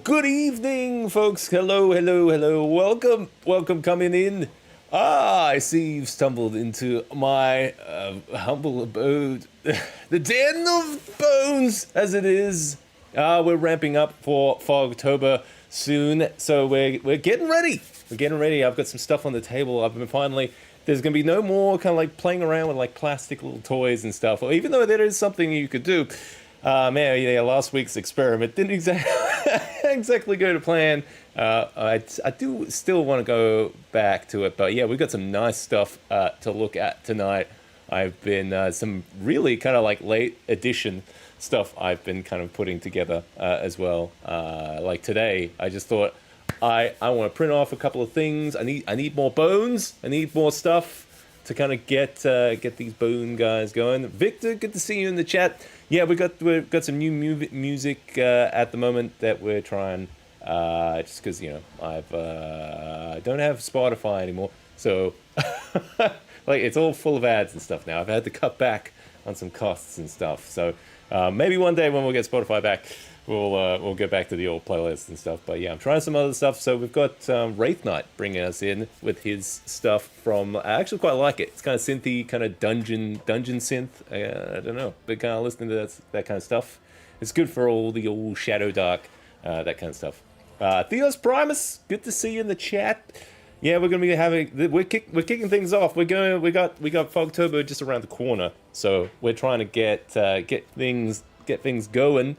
good evening, folks. Hello, hello, hello. Welcome coming in. I see you've stumbled into my humble abode, the Den of Bones, as it is. We're ramping up for Fogtober soon, so we're getting ready. We're getting ready. I've got some stuff on the table. I've been finally. There's gonna be no more kind of like playing around with like plastic little toys and stuff. Or even though there is something you could do. Man, yeah, last week's experiment didn't exactly go to plan. I do still want to go back to it, but yeah, we've got some nice stuff to look at tonight. I've been some really kind of like late edition stuff I've been kind of putting together as well. Like today, I just thought I want to print off a couple of things. I need more bones. I need more stuff to kind of get these bone guys going. Victor, good to see you in the chat. Yeah, we've got some new music at the moment that we're trying. Just because I don't have Spotify anymore, so like it's all full of ads and stuff now. I've had to cut back on some costs and stuff. So maybe one day when we'll get Spotify back, we'll get back to the old playlists and stuff. But yeah, I'm trying some other stuff. So we've got Wraith Knight bringing us in with his stuff from. I actually quite like it. It's kind of synthy, kind of dungeon synth. I don't know, but kind of listening to that kind of stuff. It's good for all the old Shadow Dark, that kind of stuff. Theos Primus, good to see you in the chat. Yeah, we're gonna be we're kicking things off. We got Fogtober just around the corner, so we're trying to get things going.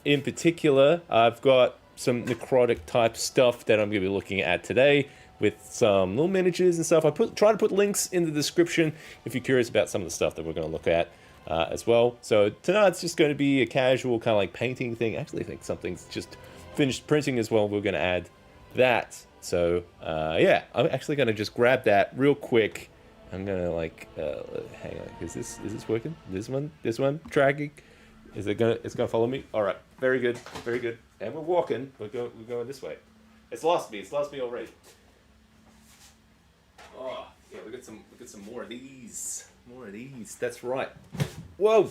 In particular, I've got some necrotic type stuff that I'm going to be looking at today with some little miniatures and stuff. Try to put links in the description if you're curious about some of the stuff that we're going to look at as well. So tonight's just going to be a casual kind of like painting thing. Actually, I think something's just finished printing as well. We're going to add that. So yeah, I'm actually going to just grab that real quick. I'm going to like hang on. Is this working? This one tracking. It's gonna follow me? All right, very good. And we're walking. We're going this way. It's lost me already. Oh yeah, we got some more of these. That's right. Whoa.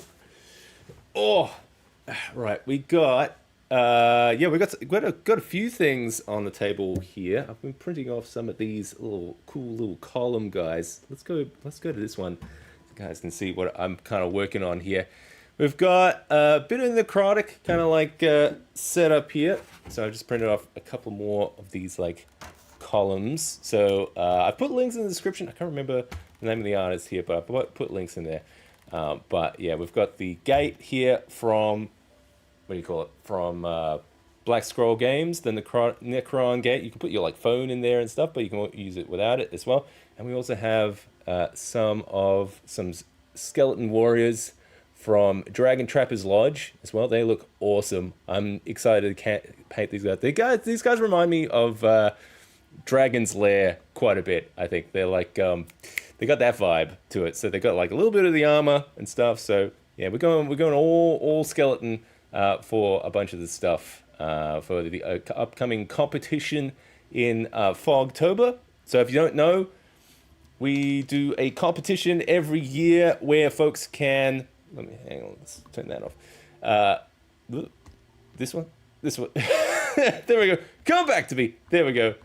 Oh, right. We got we got a few things on the table here. I've been printing off some of these cool little column guys. Let's go to this one. You guys can see what I'm kind of working on here. We've got a bit of necrotic kind of like set up here. So I just printed off a couple more of these like columns. So I put links in the description. I can't remember the name of the artist here, but I put links in there. But yeah, we've got the gate here from, from Black Scroll Games, the Necron gate. You can put your like phone in there and stuff, but you can use it without it as well. And we also have some skeleton warriors from Dragon Trapper's Lodge as well. They look awesome. I'm excited to paint these guys. These guys remind me of Dragon's Lair quite a bit. I think they're like they got that vibe to it. So they got like a little bit of the armor and stuff. So yeah, we're going all skeleton for a bunch of this stuff for the upcoming competition in Fogtober. So if you don't know, we do a competition every year where folks can. Let me hang on. Let's turn that off. This one. There we go. Come back to me. There we go.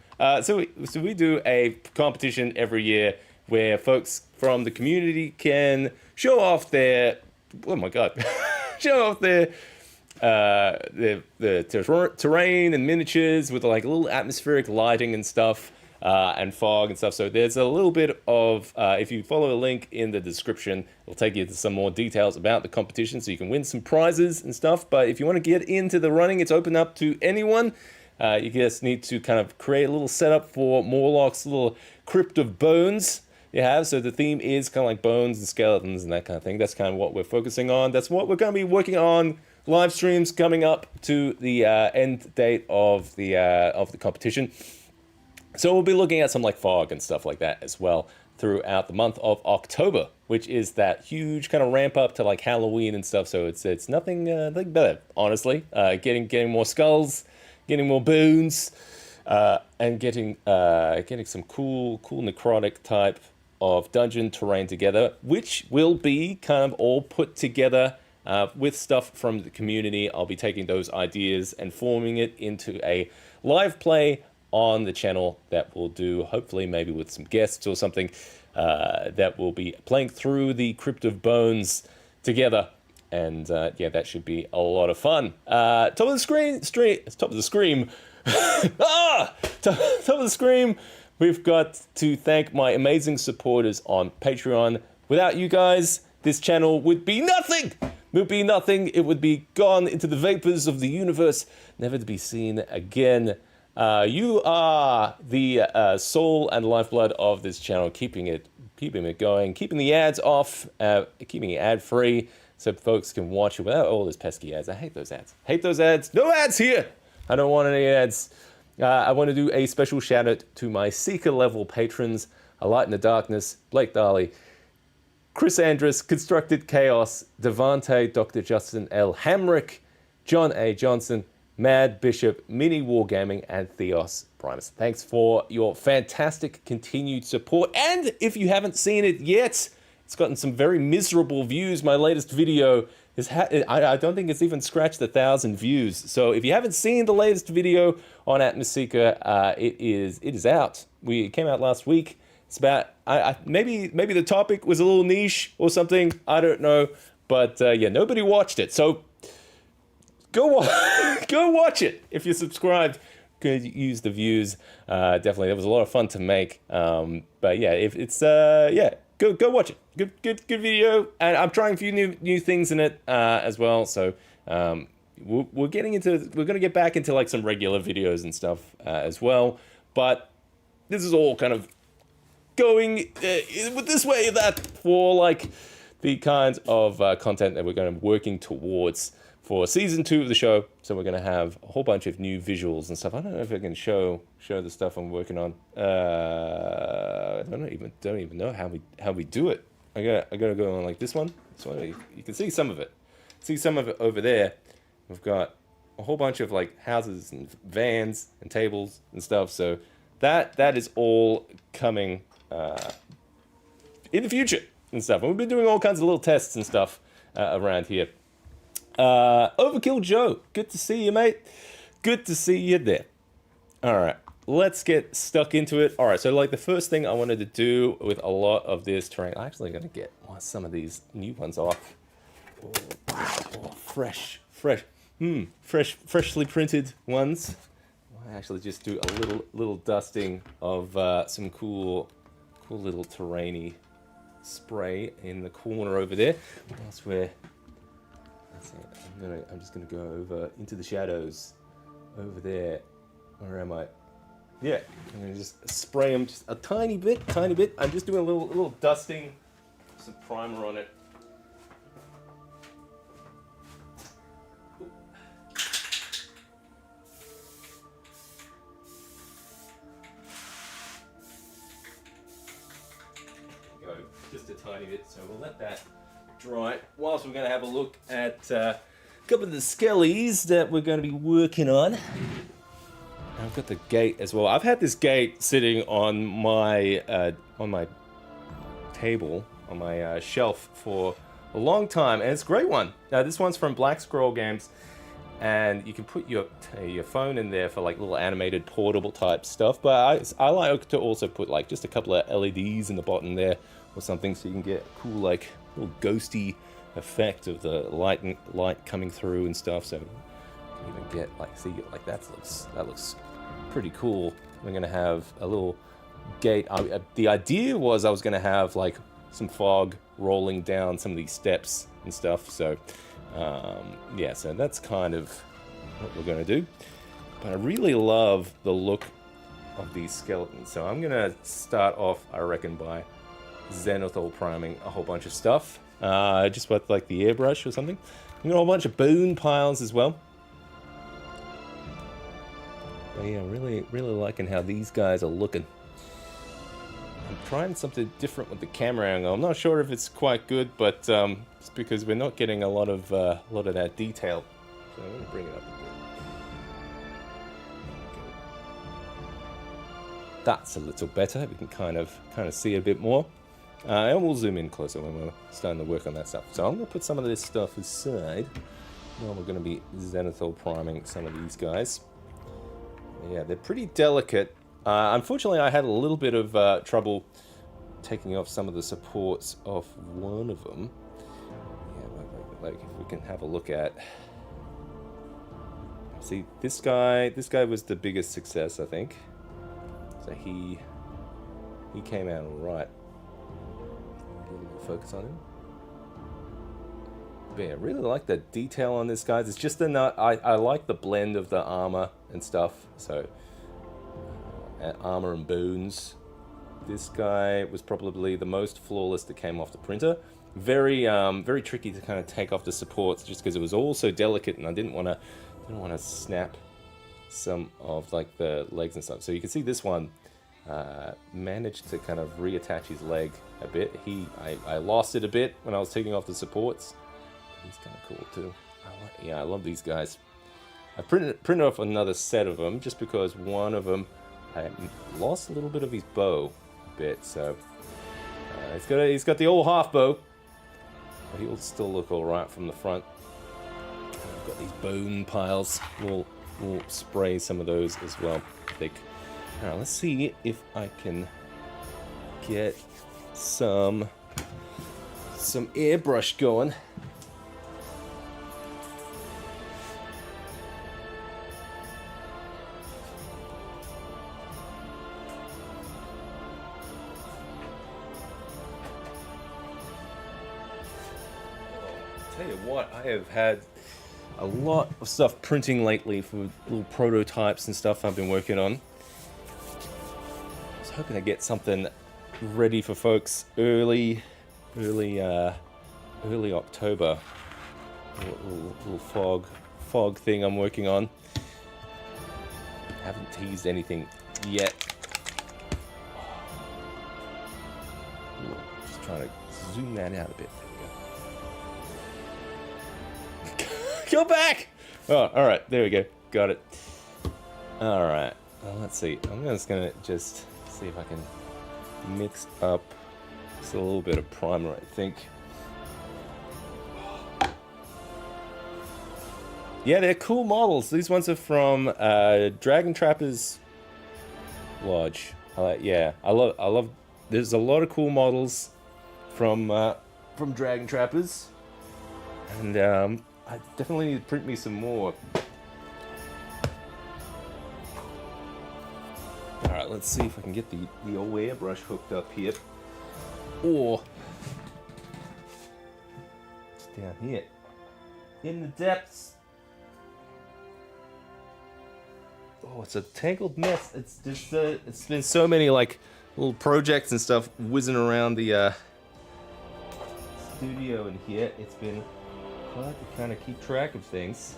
So we do a competition every year where folks from the community can show off their. Oh my god! Show off their terrain and miniatures with like a little atmospheric lighting and stuff. And fog and stuff. So there's a little bit of, if you follow a link in the description, it'll take you to some more details about the competition so you can win some prizes and stuff. But if you want to get into the running, it's open up to anyone. You just need to kind of create a little setup for Morlock's little crypt of bones you have. So the theme is kind of like bones and skeletons and that kind of thing. That's kind of what we're focusing on. That's what we're going to be working on. Live streams coming up to the end date of the competition. So we'll be looking at some like fog and stuff like that as well throughout the month of October, which is that huge kind of ramp up to like Halloween and stuff. So it's nothing better, honestly. Getting more skulls, getting more bones, and getting some cool necrotic type of dungeon terrain together, which will be kind of all put together with stuff from the community. I'll be taking those ideas and forming it into a live play on the channel that we'll do, hopefully maybe with some guests or something, that will be playing through the Crypt of Bones together. And yeah, that should be a lot of fun. Top of the screen, top of the scream. Top of the scream. We've got to thank my amazing supporters on Patreon. Without you guys, this channel would be nothing. Would be nothing. It would be gone into the vapors of the universe, never to be seen again. You are the soul and lifeblood of this channel, keeping it going, keeping the ads off, keeping it ad free, so folks can watch it without all those pesky ads. I hate those ads. Hate those ads. No ads here. I don't want any ads. I want to do a special shout out to my Seeker level patrons: A Light in the Darkness, Blake Darley, Chris Andrus, Constructed Chaos, Devante, Dr. Justin L. Hamrick, John A. Johnson, Mad Bishop, Mini Wargaming, and Theos Primus. Thanks for your fantastic continued support. And if you haven't seen it yet, it's gotten some very miserable views. My latest video is I don't think it's even scratched 1,000 views. So if you haven't seen the latest video on Atmoseeker, it is out. It came out last week. It's about maybe the topic was a little niche or something. I don't know, but yeah, nobody watched it. So go watch it if you're subscribed. Could use the views. Definitely, it was a lot of fun to make. But yeah, if it's yeah. Go watch it. Good video, and I'm trying a few new things in it as well. So we're going to get back into like some regular videos and stuff as well. But this is all kind of going this way, that for like the kinds of content that we're going to be working towards for season 2 of the show. So we're going to have a whole bunch of new visuals and stuff. I don't know if I can show the stuff I'm working on. I don't even know how we do it. I gotta go on like this one. So you can see some of it. See some of it over there. We've got a whole bunch of like houses and vans and tables and stuff. So that is all coming in the future and stuff. And we've been doing all kinds of little tests and stuff around here. Overkill Joe, good to see you, mate. Good to see you there. All right, let's get stuck into it. All right, so like the first thing I wanted to do with a lot of this terrain, I'm actually going to get some of these new ones off. Fresh, freshly printed ones. I actually just do a little dusting of some cool little terrainy spray in the corner over there. Whilst we're I'm just gonna go over into the shadows over there. Where am I? Yeah, I'm gonna just spray them just a tiny bit. I'm just doing a little dusting, some primer on it. Go just a tiny bit. So we'll let that dry. Whilst we're going to have a look at a couple of the skellies that we're going to be working on. I've got the gate as well. I've had this gate sitting on my table, on my shelf for a long time, and it's a great one. Now this one's from Black Scroll Games, and you can put your phone in there for like little animated portable type stuff. But I like to also put like just a couple of LEDs in the bottom there or something, so you can get a cool like little ghosty effect of the light coming through and stuff. So you can even get like, see, like that looks pretty cool. We're gonna have a little gate. The idea was I was gonna have like some fog rolling down some of these steps and stuff. So yeah, so that's kind of what we're gonna do. But I really love the look of these skeletons. So I'm gonna start off, I reckon, by zenithal priming a whole bunch of stuff. Just with like the airbrush or something. You got a whole bunch of bone piles as well. But yeah, really liking how these guys are looking. I'm trying something different with the camera angle. I'm not sure if it's quite good, but it's because we're not getting a lot of that detail. So I'm going to bring it up a bit. That's a little better. We can kind of see it a bit more. And we'll zoom in closer when we're starting to work on that stuff. So I'm going to put some of this stuff aside. Now we're going to be zenithal priming some of these guys. Yeah, they're pretty delicate. Unfortunately, I had a little bit of trouble taking off some of the supports off one of them. Yeah, like if we can have a look at... See, this guy was the biggest success, I think. So he came out all right. A little more focus on him. But yeah, I really like the detail on this, guys. It's just enough. I like the blend of the armor and stuff. So armor and bones. This guy was probably the most flawless that came off the printer. Very tricky to kind of take off the supports, just because it was all so delicate, and I didn't want to snap some of like the legs and stuff. So you can see this one managed to kind of reattach his leg a bit. I lost it a bit when I was taking off the supports. He's kind of cool too. I love these guys. I printed off another set of them just because one of them I lost a little bit of his bow a bit. So he's got the old half bow, but he'll still look all right from the front. I've got these bone piles. We'll spray some of those as well. I think. All right, let's see if I can get some airbrush going. Tell you what, I have had a lot of stuff printing lately for little prototypes and stuff I've been working on. I was hoping to get something ready for folks early October. Little fog thing I'm working on. Haven't teased anything yet. Just trying to zoom that out a bit. Go back! Oh, alright, there we go. Got it. Alright, well, let's see. I'm just gonna see if I can mix up just a little bit of primer, I think. Yeah, they're cool models. These ones are from Dragon Trapper's Lodge. I love. There's a lot of cool models from Dragon Trappers, and I definitely need to print me some more. Alright, let's see if I can get the old airbrush hooked up here. Or it's down here. In the depths. Oh, it's a tangled mess. It's just it's been so many like little projects and stuff whizzing around the studio in here. It's been hard to kind of keep track of things.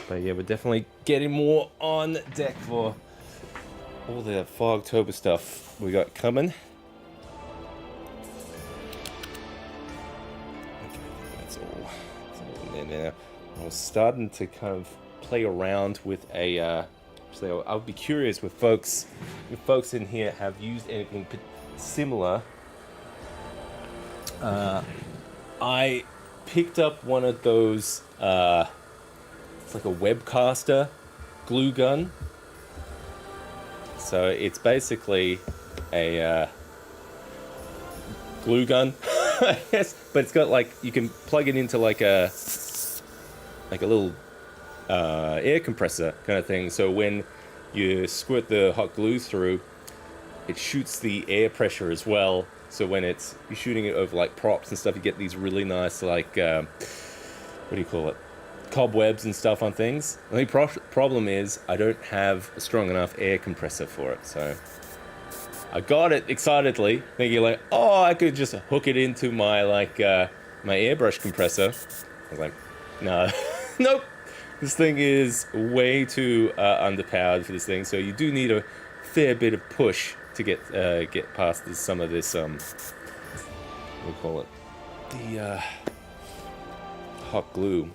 But yeah, we're definitely getting more on deck for all the Fogtober stuff we got coming. Okay, that's all in there now. I was starting to kind of play around with a so I'll be curious with folks if folks in here have used anything similar. I picked up one of those, it's like a webcaster glue gun. So it's basically a glue gun, I guess, but it's got like, you can plug it into like a little air compressor kind of thing. So when you squirt the hot glue through, it shoots the air pressure as well. So when you're shooting it over like props and stuff, you get these really nice like, what do you call it? Cobwebs and stuff on things. The only problem is I don't have a strong enough air compressor for it. So I got it excitedly, thinking like, oh, I could just hook it into my like my airbrush compressor. I was like, no, nope. This thing is way too underpowered for this thing. So you do need a fair bit of push to get past some of this what do you call it, the hot glue.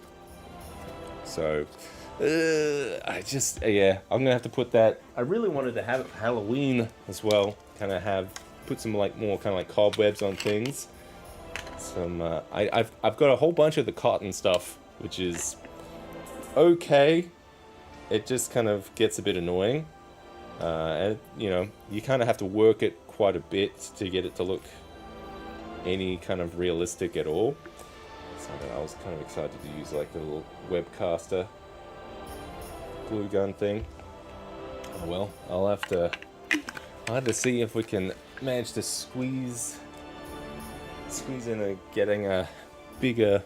So I'm gonna have to put that. I really wanted to have it for Halloween as well. kind of have put some like more kind of like cobwebs on things. Some I've got a whole bunch of the cotton stuff, which is okay. It just kind of gets a bit annoying. And, you know, you kind of have to work it quite a bit to get it to look any kind of realistic at all. So I was kind of excited to use like the little webcaster glue gun thing. Oh well, I'll have to see if we can manage to squeeze in getting a bigger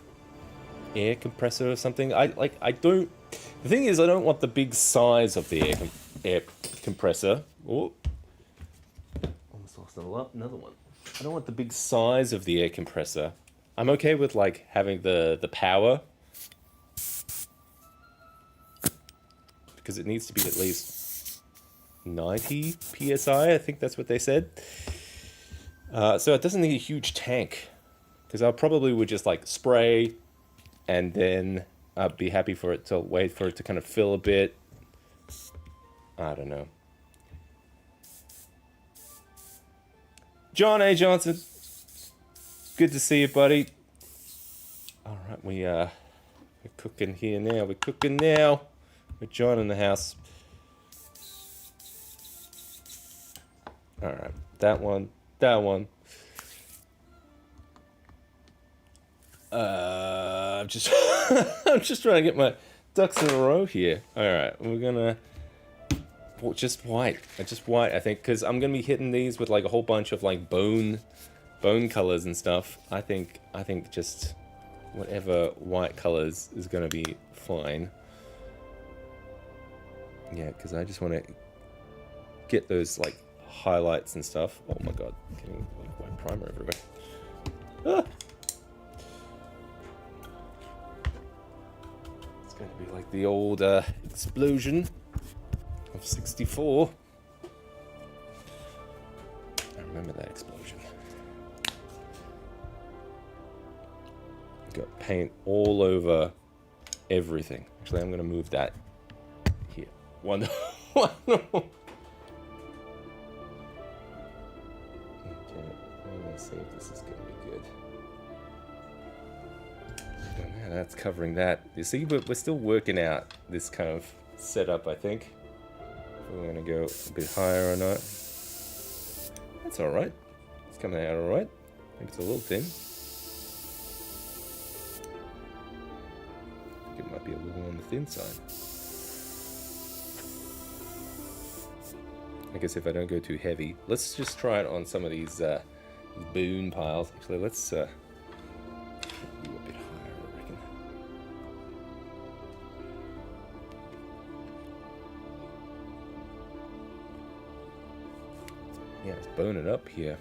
air compressor or something. The thing is, I don't want the big size of the air compressor. Oh, almost lost another one. I don't want the big size of the air compressor. I'm okay with like having the power, because it needs to be at least 90 psi. I think that's what they said. So it doesn't need a huge tank, because I probably would just like spray, and then I'd be happy for it to wait for it to kind of fill a bit. I don't know. John A. Johnson, good to see you, buddy. All right, we're cooking here now. We're cooking now. With John in the house. All right, that one. I'm just I'm just trying to get my ducks in a row here. All right, we're gonna just white, I think, because I'm gonna be hitting these with like a whole bunch of like bone colors and stuff. I think just whatever white colors is gonna be fine. Yeah, because I just want to get those like highlights and stuff. Oh my god, getting like white primer everywhere. Ah! It's going to be like the old explosion of 64. I remember that explosion. Got paint all over everything. Actually, I'm going to move that here. Wonderful. Okay, I'm going to see if this is going to be good. Oh, that's covering that. You see, we're still working out this kind of setup, I think. If we're going to go a bit higher or not. That's alright. It's coming out alright. Maybe it's a little thin. I think it might be a little on the thin side. I guess if I don't go too heavy. Let's just try it on some of these boon piles. Actually, let's do a bit higher, I reckon. Yeah, let's bone it up here.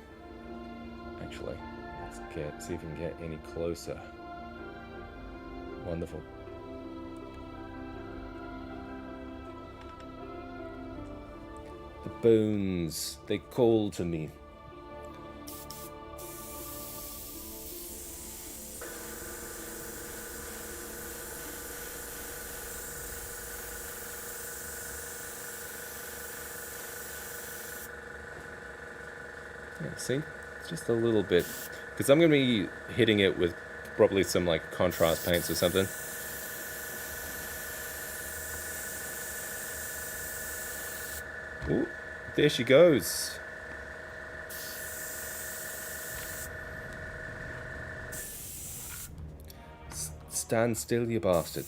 Actually, let's see if we can get any closer. Wonderful. The bones, they call to me. Yeah, see? It's just a little bit. Because I'm going to be hitting it with probably some like contrast paints or something. Ooh, there she goes. Stand still, you bastard.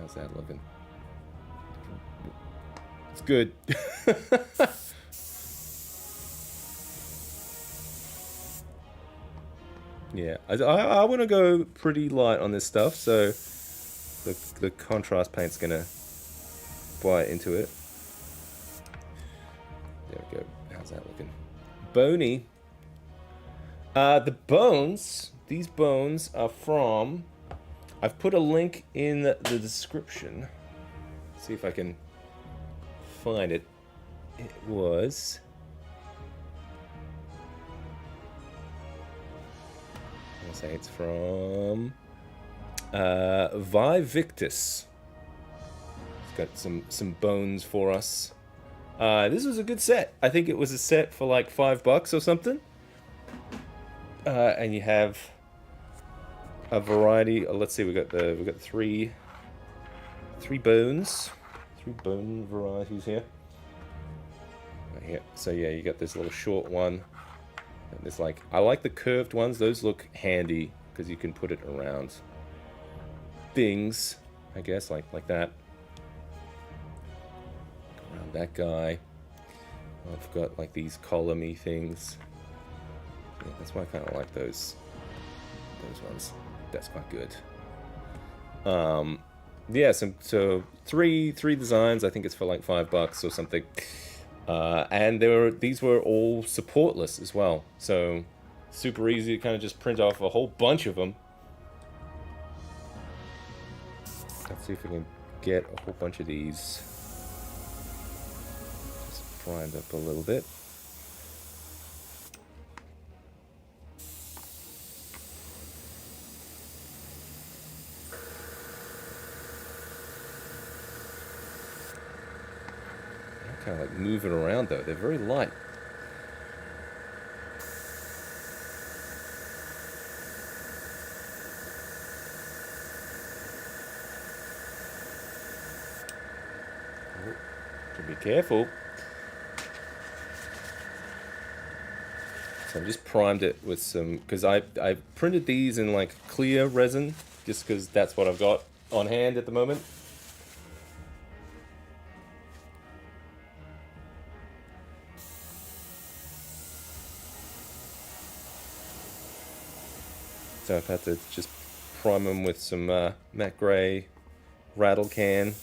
How's that looking? It's good. Yeah, I want to go pretty light on this stuff, so the contrast paint's gonna bite into it. There we go. How's that looking? Bony. The bones, these bones are from, I've put a link in the description. See if I can find it. It was... I'll say it's from Vivictus. got some bones for us. This was a good set. I think it was a set for like $5 or something. And you have a variety. Let's see, we got three bones, 3 bone varieties here. Right here. So yeah, you got this little short one. And there's like, I like the curved ones. Those look handy because you can put it around things, I guess, like that. Around that guy. I've got like these column-y things. Yeah, that's why I kind of like those ones. That's quite good. Yeah, so three designs. I think it's for like $5 or something. And these were all supportless as well. So super easy to kind of just print off a whole bunch of them. Let's see if we can get a whole bunch of these just primed up a little bit. Kind of like moving around though. They're very light. Oh, should be careful. So I just primed it with some, because I printed these in like clear resin, just because that's what I've got on hand at the moment. So I've had to just prime them with some matte gray rattle can.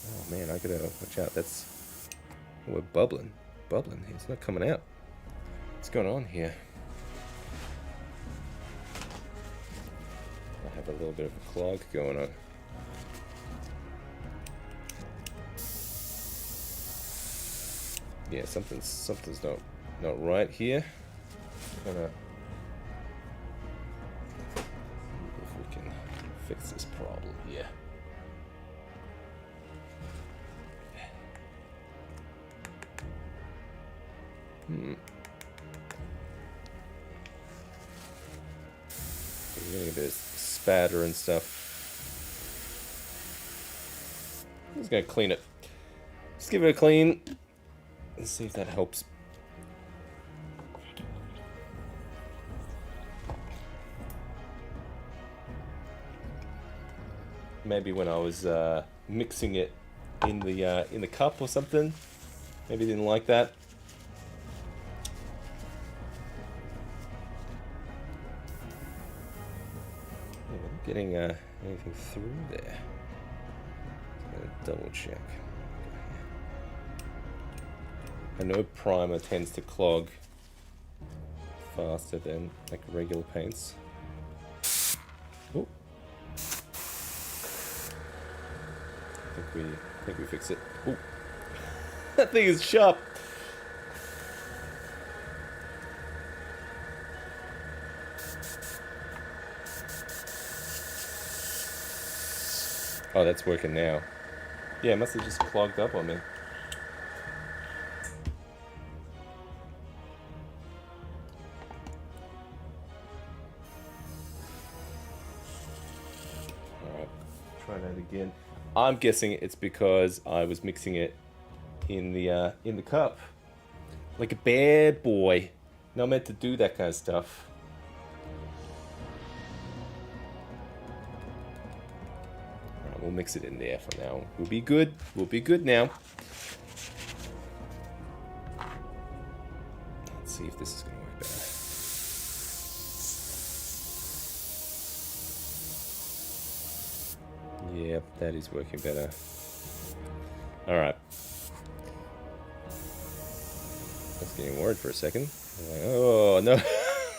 Oh man, I gotta watch out. We're bubbling. It's not coming out. What's going on here? I have a little bit of a clog going on. Yeah, something's not right here. Gonna fix this problem here. We're getting a bit of spatter and stuff. I'm just gonna clean it. Just give it a clean. Let's see if that helps. Maybe when I was mixing it in the cup or something, maybe didn't like that. Yeah, not getting anything through there. Double check. I know primer tends to clog faster than like regular paints. Oh. I think we fixed it. Ooh. That thing is sharp. Oh, that's working now. Yeah, it must have just clogged up on me. Alright, try that again. I'm guessing it's because I was mixing it in the cup. Like a bad boy. Not meant to do that kind of stuff. Alright, we'll mix it in there for now. We'll be good. We'll be good now. Let's see if this is going to work better. Yep, that is working better. Alright. I was getting worried for a second. I'm like, oh no.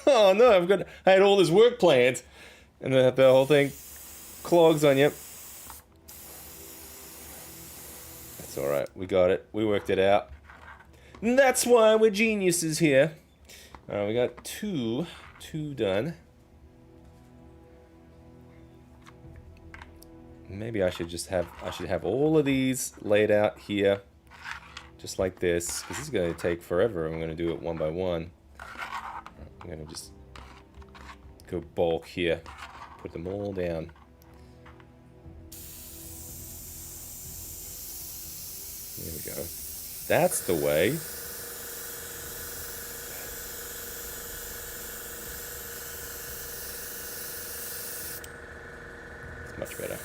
Oh no, I had all this work planned. And then the whole thing clogs on you. That's alright. We got it. We worked it out. And that's why we're geniuses here. Alright, we got two done. Maybe I should have all of these laid out here, just like this, because this is going to take forever. I'm going to do it one by one. I'm going to just go bulk here, put them all down. There we go. That's the way. It's much better.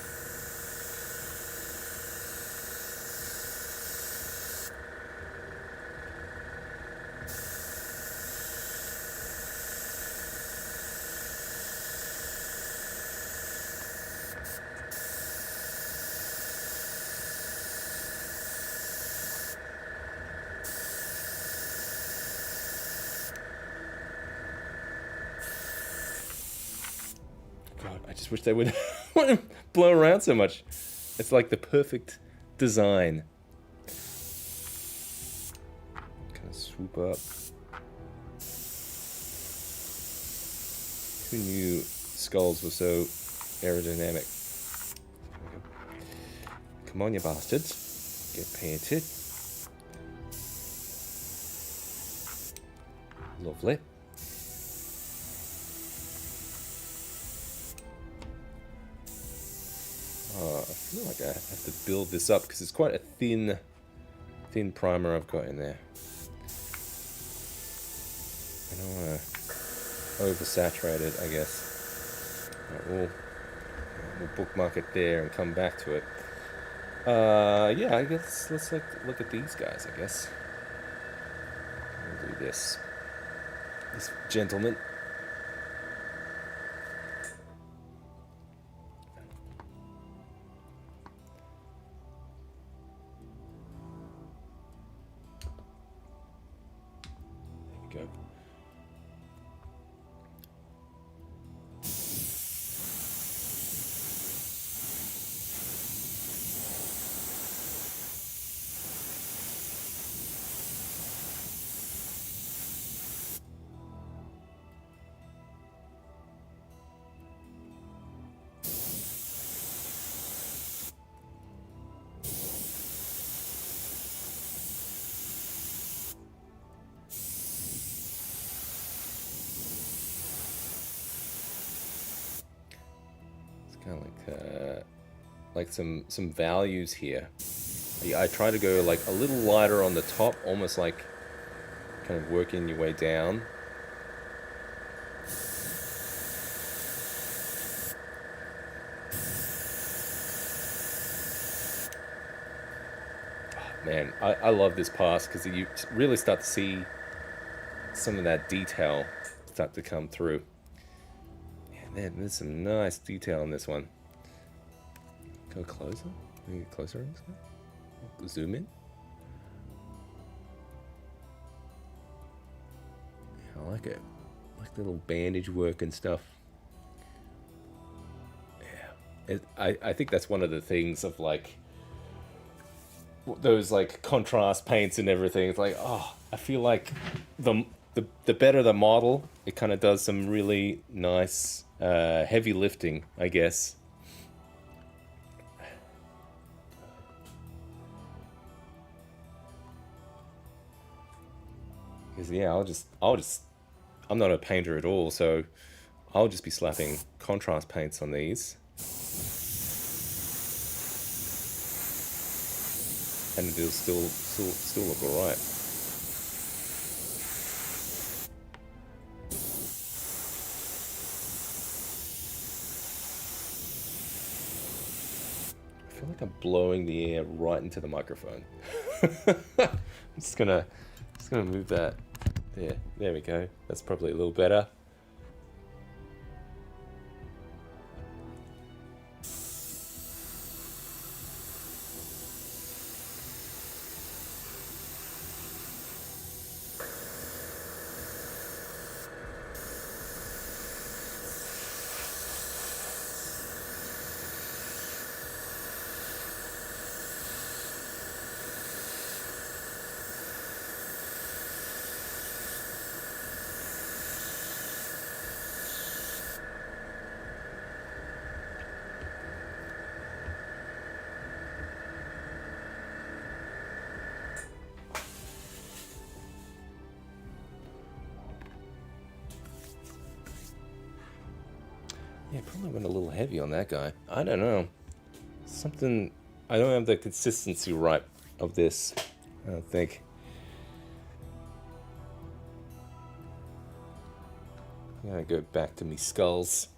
God, I just wish they would blow around so much. It's like the perfect design. Kind of swoop up. Who knew skulls were so aerodynamic? Come on, you bastards. Get painted. Lovely. I feel like I have to build this up because it's quite a thin primer I've got in there. I don't want to oversaturate it, I guess. Right, we'll bookmark it there and come back to it. Yeah, I guess let's look at these guys, I guess. We'll do this. This gentleman. There we go. Kind of like some values here. I try to go like a little lighter on the top, almost like kind of working your way down. Oh, man, I love this pass because you really start to see some of that detail start to come through. Man, there's some nice detail in this one. Go closer? Can you get closer in this one? Zoom in. Yeah, I like it. I like the little bandage work and stuff. Yeah. I think that's one of the things of like those like contrast paints and everything. It's like, oh, I feel like the better the model, it kind of does some really nice heavy lifting, I guess. Because yeah, I'm not a painter at all, so I'll just be slapping contrast paints on these, and it'll still look alright. I feel like I'm blowing the air right into the microphone. I'm just gonna move that. There we go. That's probably a little better. Yeah, probably went a little heavy on that guy. I don't know. Something... I don't have the consistency right of this, I don't think. I'm gonna go back to me skulls.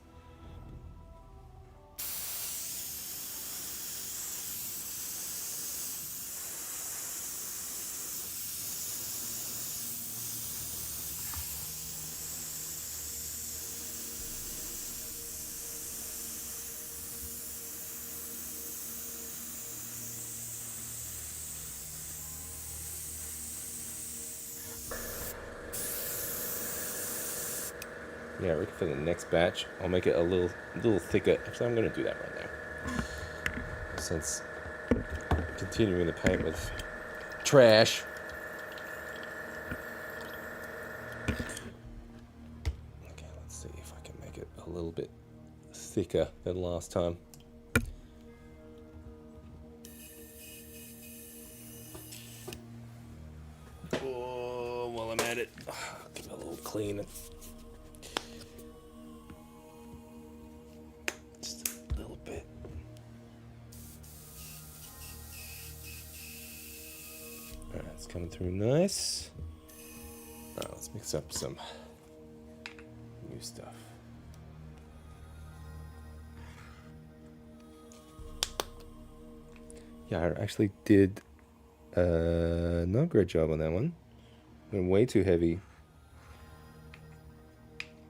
Yeah, I reckon for the next batch, I'll make it a little thicker. Actually, I'm going to do that right now. Since continuing the paint with trash. Okay, let's see if I can make it a little bit thicker than last time. Oh, while I'm at it, give it a little clean. Coming through nice. Alright, let's mix up some new stuff. Yeah, I actually did not a great job on that one. Went way too heavy.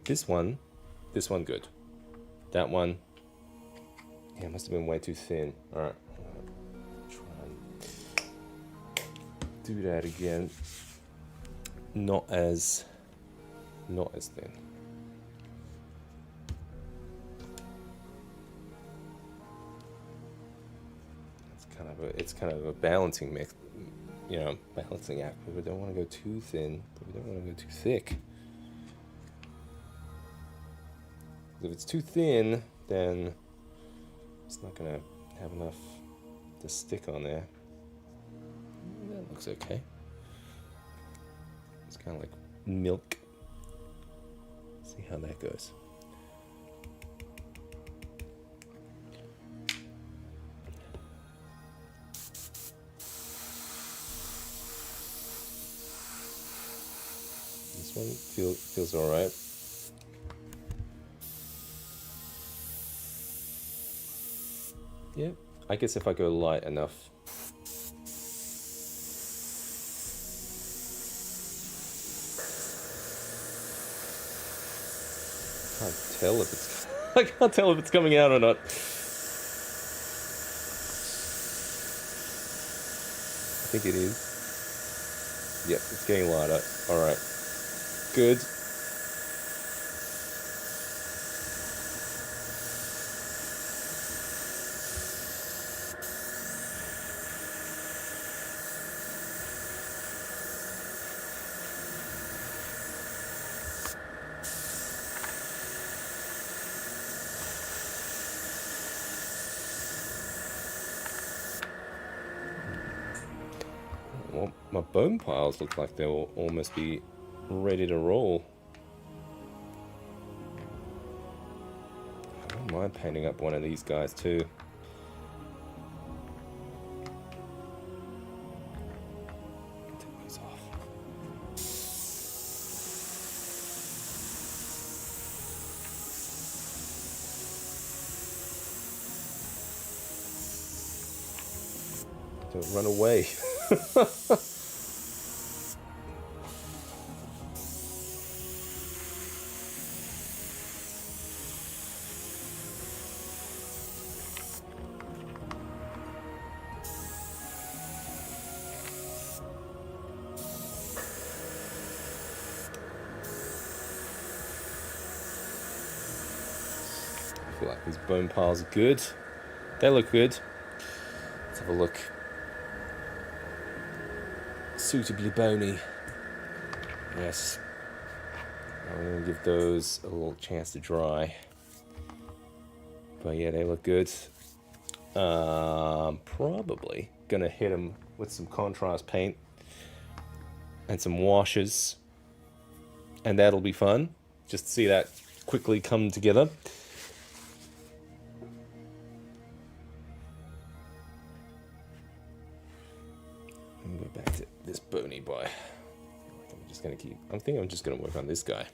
This one good. That one, yeah, must have been way too thin. Alright. Do that again. Not as thin. It's kind of a balancing mix, you know, balancing act. We don't want to go too thin, but we don't want to go too thick. If it's too thin, then it's not gonna have enough to stick on there. That looks okay. It's kind of like milk. See how that goes. This one feels all right. Yeah, I guess if I go light enough. I can't tell if it's coming out or not. I think it is. Yep, it's getting lighter. Alright. Good. Well, my bone piles look like they'll almost be ready to roll. I don't mind painting up one of these guys too. Take these off. Don't run away. I feel like these bone piles are good. They look good. Let's have a look. Suitably bony. Yes. I'm going to give those a little chance to dry. But yeah, they look good. Probably going to hit them with some contrast paint and some washes. And that'll be fun. Just to see that quickly come together. I think I'm just gonna work on this guy.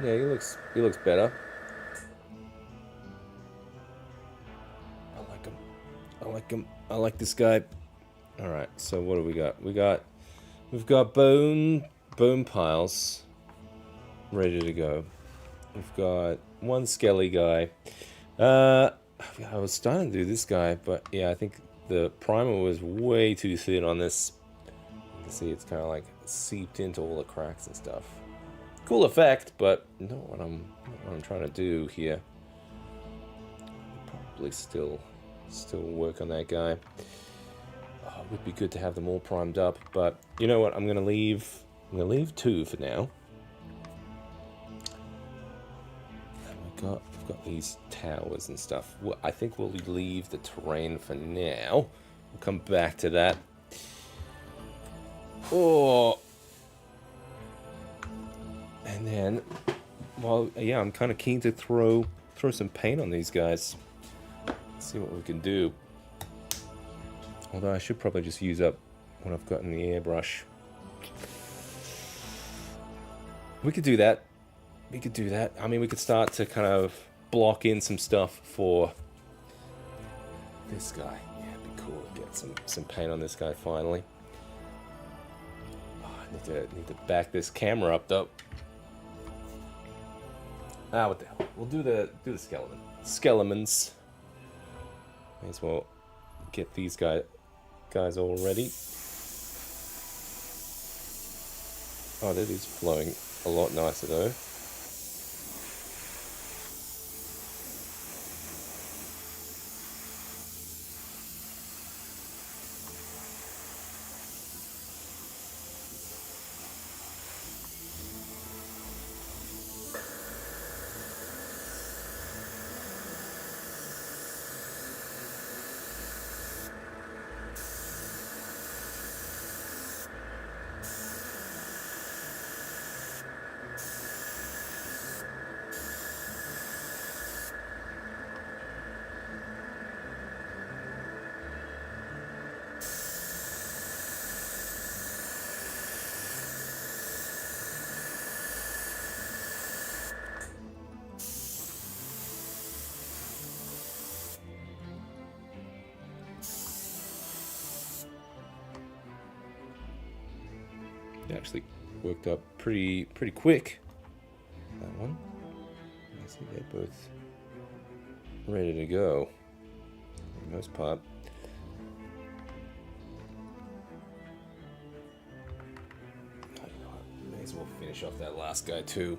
Yeah, he looks better. I like him. I like him. I like this guy. All right. So what do we got? We've got bone piles ready to go. We've got one skelly guy. I was starting to do this guy, but yeah, I think the primer was way too thin on this. You can see it's kind of like seeped into all the cracks and stuff. Cool effect, but not what I'm trying to do here. Probably still work on that guy. Oh, it would be good to have them all primed up, but you know what? I'm gonna leave 2 for now. And we've got these towers and stuff. Well, I think we'll leave the terrain for now. We'll come back to that. Oh. And then, well, yeah, I'm kind of keen to throw some paint on these guys. See what we can do. Although I should probably just use up what I've got in the airbrush. We could do that. We could do that. I mean, we could start to kind of block in some stuff for this guy. Yeah, it'd be cool to get some paint on this guy finally. Oh, I need to back this camera up though. Ah, what the hell? We'll do the skeleton. Skeletons. May as well get these guys all ready. Oh, that is flowing a lot nicer though. It actually worked up pretty quick. That one. I see they're both ready to go. For the most part. May as well finish off that last guy too.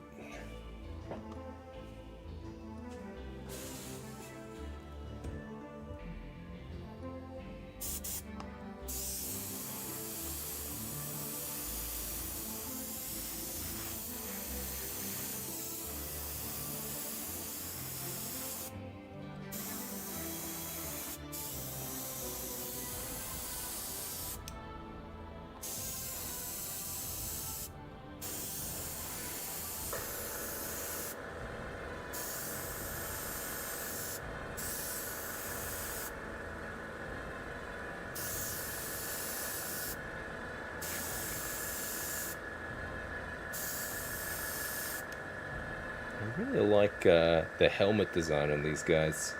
I really like the helmet design on these guys.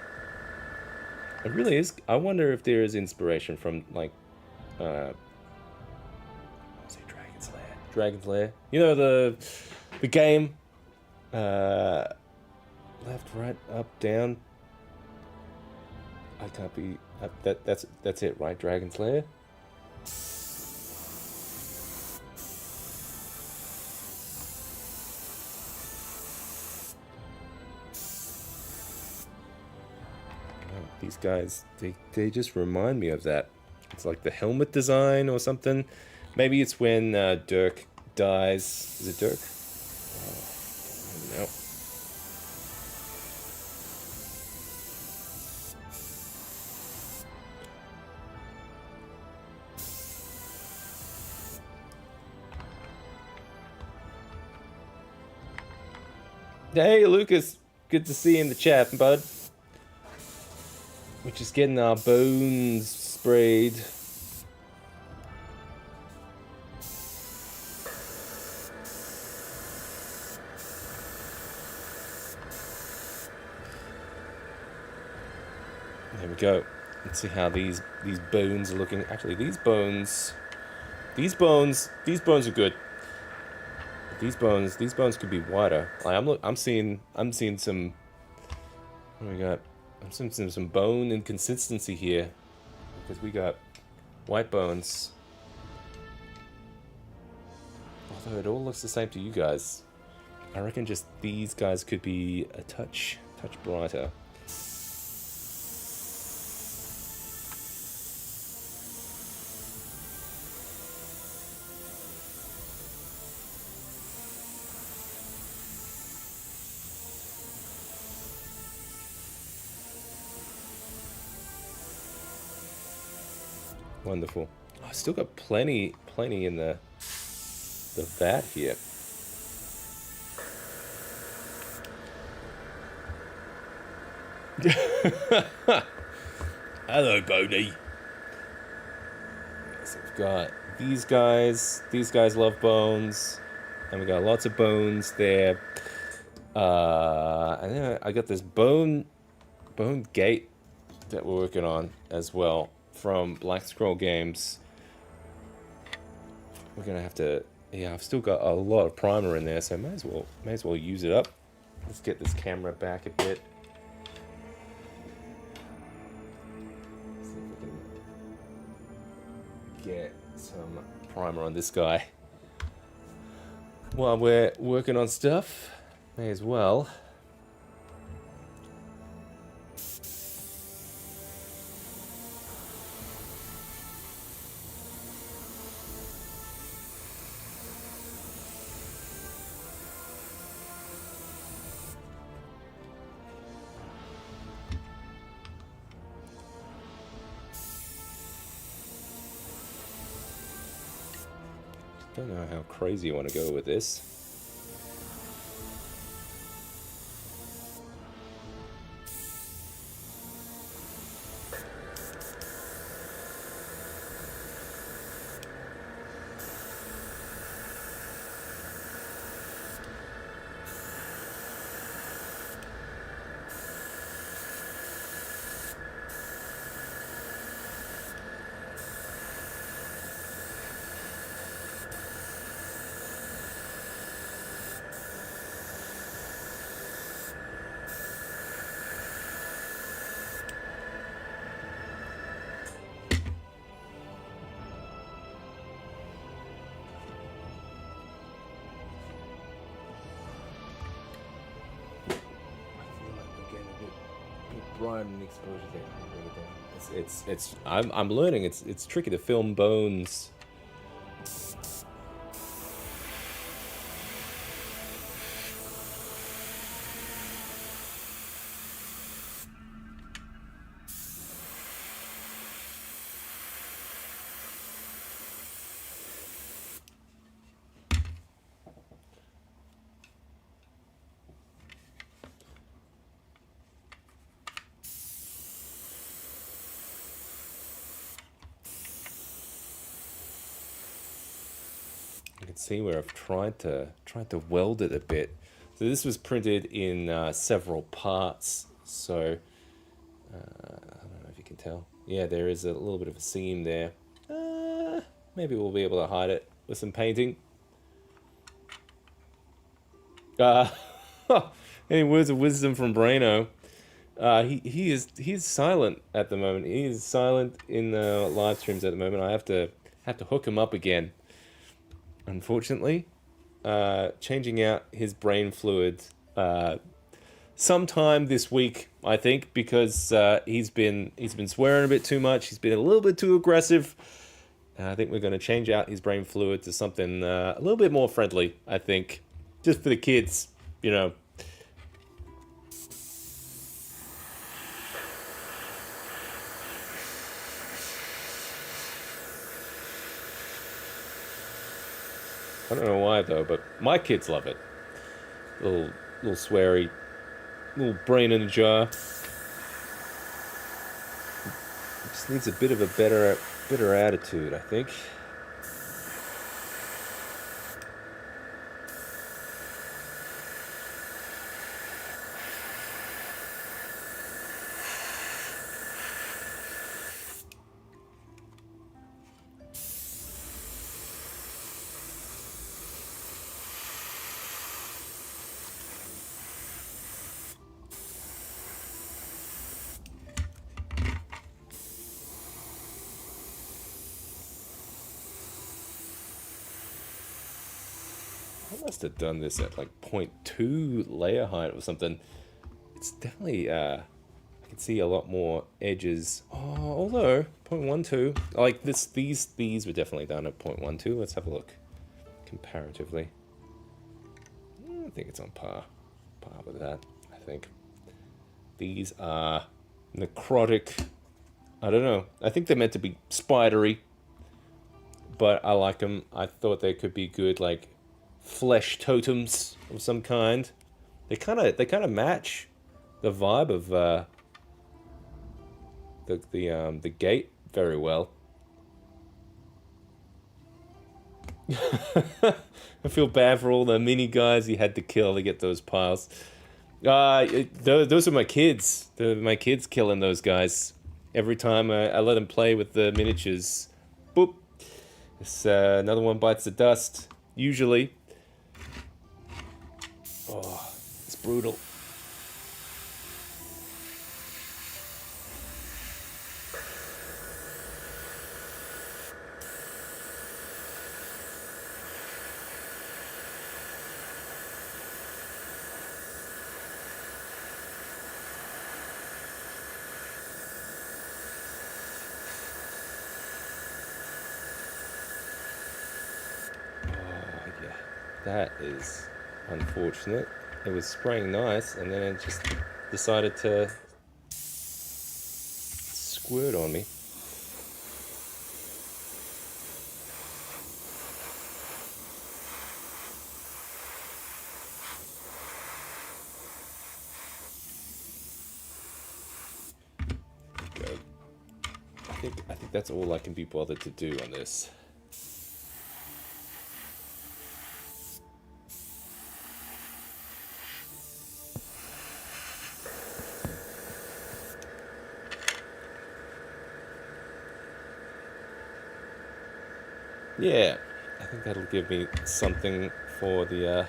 It really is. I wonder if there is inspiration from like, say Dragon's Lair. You know the game Left, right, up, down. I can't be. That's it, right? Dragon's Lair. These guys, they just remind me of that. It's like the helmet design or something. Maybe it's when Dirk dies. Is it Dirk? No. Hey, Lucas. Good to see you in the chat, bud. We're just getting our bones sprayed. There we go. Let's see how these bones are looking. Actually, these bones are good. These bones could be wider. Like I'm seeing some. What do we got? I'm seeing some bone inconsistency here because we got white bones. Although it all looks the same to you guys, I reckon just these guys could be a touch brighter. Wonderful. I still got plenty in the vat here. Hello, Boney. So we've got these guys. These guys love bones, and we got lots of bones there. And then I got this bone gate that we're working on as well from Black Scroll Games. We're gonna have to. Yeah, I've still got a lot of primer in there, so may as well use it up. Let's get this camera back a bit. See if we can get some primer on this guy. While we're working on stuff, may as well. Don't know how crazy you want to go with this. Bright exposure there. It's I'm learning. It's tricky to film bones. You can see where I've tried to weld it a bit. So this was printed in several parts. So I don't know if you can tell. Yeah, there is a little bit of a seam there. Maybe we'll be able to hide it with some painting. Any words of wisdom from Braino? He is silent at the moment. He is silent in the live streams at the moment. I have to hook him up again. Unfortunately, changing out his brain fluid sometime this week, I think, because he's been swearing a bit too much. He's been a little bit too aggressive. I think we're going to change out his brain fluid to something a little bit more friendly. I think, just for the kids, you know. I don't know why though, but my kids love it. Little sweary, little brain in a jar. Just needs a bit of a better attitude, I think. I must have done this at like 0.2 layer height or something. It's definitely, I can see a lot more edges. Oh, although 0.12, like these were definitely done at 0.12. Let's have a look comparatively. I think it's on par with that. I think these are necrotic. I don't know. I think they're meant to be spidery, but I like them. I thought they could be good, like flesh totems of some kind. They kind of match the vibe of the gate very well. I feel bad for all the mini guys he had to kill to get those piles. Those are my kids. My kids killing those guys. Every time I let them play with the miniatures, boop. Another one bites the dust. Usually. Oh, it's brutal. That is unfortunate. It was spraying nice, and then it just decided to squirt on me. There we go. I think that's all I can be bothered to do on this. Yeah, I think that'll give me something for the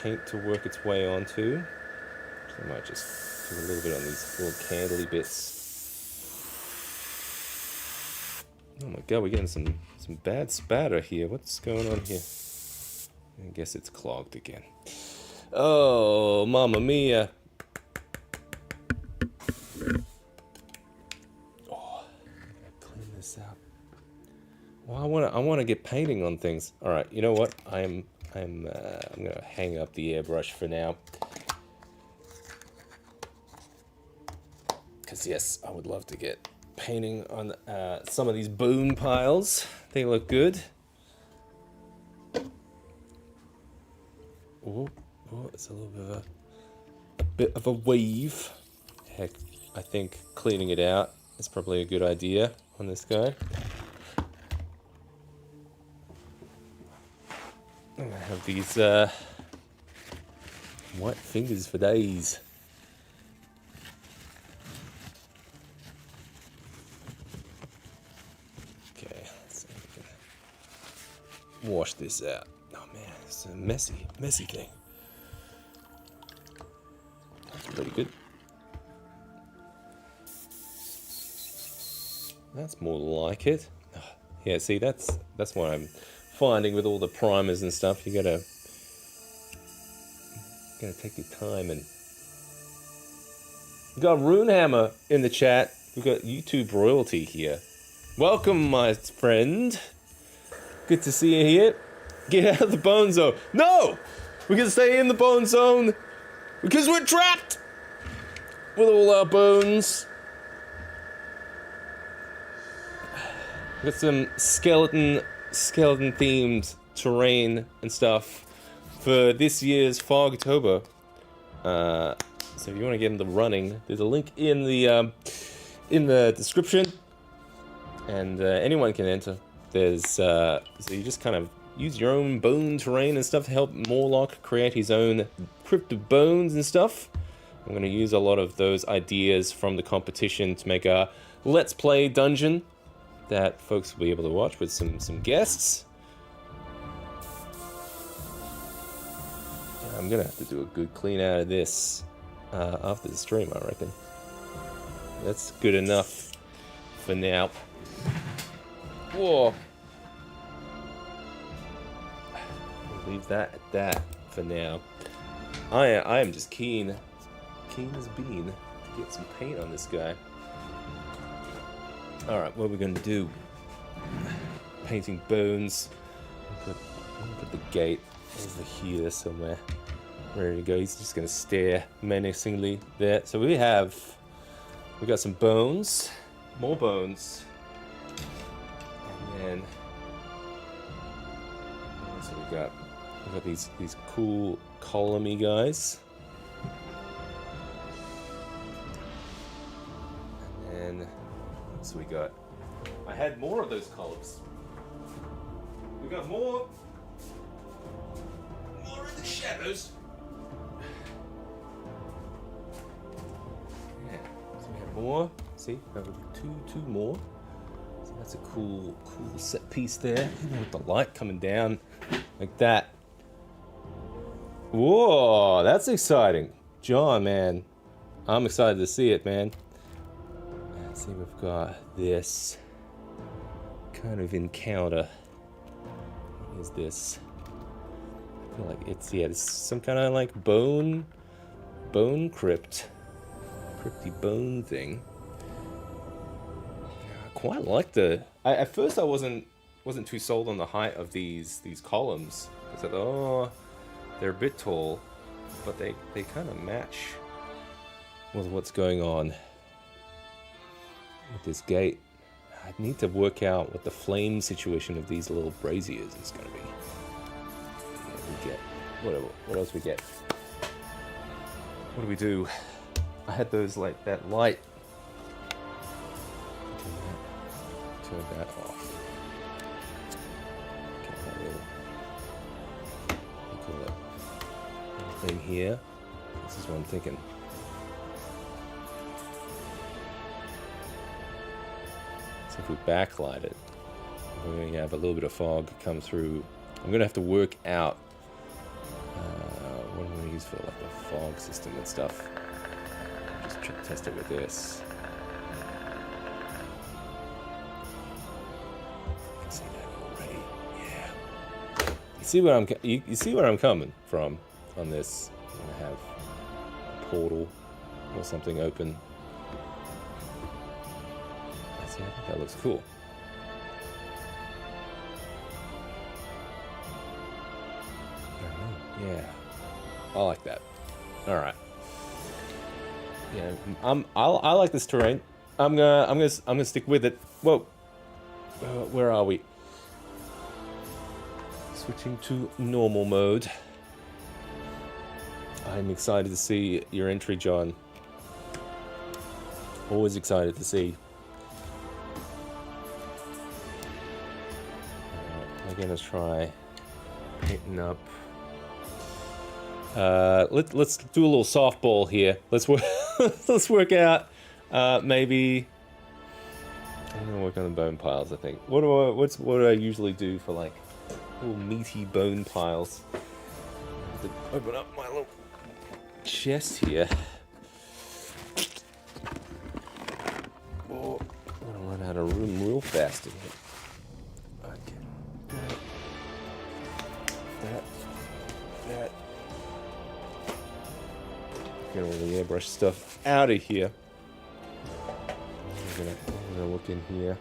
paint to work its way onto. So I might just do a little bit on these little candly bits. Oh my god, we're getting some bad spatter here. What's going on here? I guess it's clogged again. Oh, mamma mia. Oh, clean this out. Well, I want to get painting on things. All right, you know what? I'm gonna hang up the airbrush for now. Cause yes, I would love to get painting on some of these boom piles. They look good. Oh, it's a little bit of a weave. Heck, I think cleaning it out is probably a good idea on this guy. I have these white fingers for days. Okay, let's see if we can wash this out. Oh man, it's a messy thing. Pretty good. That's more like it. Yeah, see, that's what I'm finding with all the primers and stuff. You gotta take your time. And we got Runehammer in the chat. We've got YouTube royalty here. Welcome, my friend. Good to see you here. Get out of the bone zone. No! We're gonna stay in the bone zone because we're trapped with all our bones. Got some skeleton themed terrain and stuff for this year's Fogtober. So if you want to get into running, there's a link in the description, and anyone can enter. There's so you just kind of use your own bone terrain and stuff to help Morlock create his own crypt of bones and stuff. I'm going to use a lot of those ideas from the competition to make a Let's Play dungeon that folks will be able to watch with some guests. I'm gonna have to do a good clean out of this after the stream, I reckon. That's good enough for now. Whoa. We'll leave that at that for now. I am just keen as bean to get some paint on this guy. Alright, what are we going to do? Painting bones. I'm gonna put the gate over here somewhere. Ready to go. He's just going to stare menacingly there. So we got some bones. More bones. And then... So we got these cool column-y guys. And then... So we got... I had more of those columns. We got more in the shadows. Yeah, so we have more. See, two more. So that's a cool set piece there. Even with the light coming down like that. Whoa, that's exciting. John, man. I'm excited to see it, man. See, we've got this kind of encounter. What is this? I feel like it's some kind of like bone crypty bone thing. I quite like at first I wasn't too sold on the height of these columns. I said, oh, they're a bit tall, but they kind of match with what's going on with this gate. I need to work out what the flame situation of these little braziers is going to be. We get whatever. What else we get? What do we do? I had those like that light. Turn that off. Get that little thing here. This is what I'm thinking. If we backlight it, we're going to have a little bit of fog come through. I'm going to have to work out what I'm going to use for like the fog system and stuff. Just test it with this. You can see that already. Yeah. You see where I'm coming from on this. I'm going to have a portal or something open. I think that looks cool. Yeah, I like that. All right. Yeah, I like this terrain. I'm gonna stick with it. Whoa. Where are we? Switching to normal mode. I'm excited to see your entry, John. Always excited to see. Again, let's try painting up. Let's do a little softball here. Let's work. Let's work out. Maybe I'm gonna work on the bone piles. I think. What do I usually do for like little meaty bone piles? I have to open up my little chest here. bastard. Okay. That. Get all the airbrush stuff out of here. I'm gonna look in here.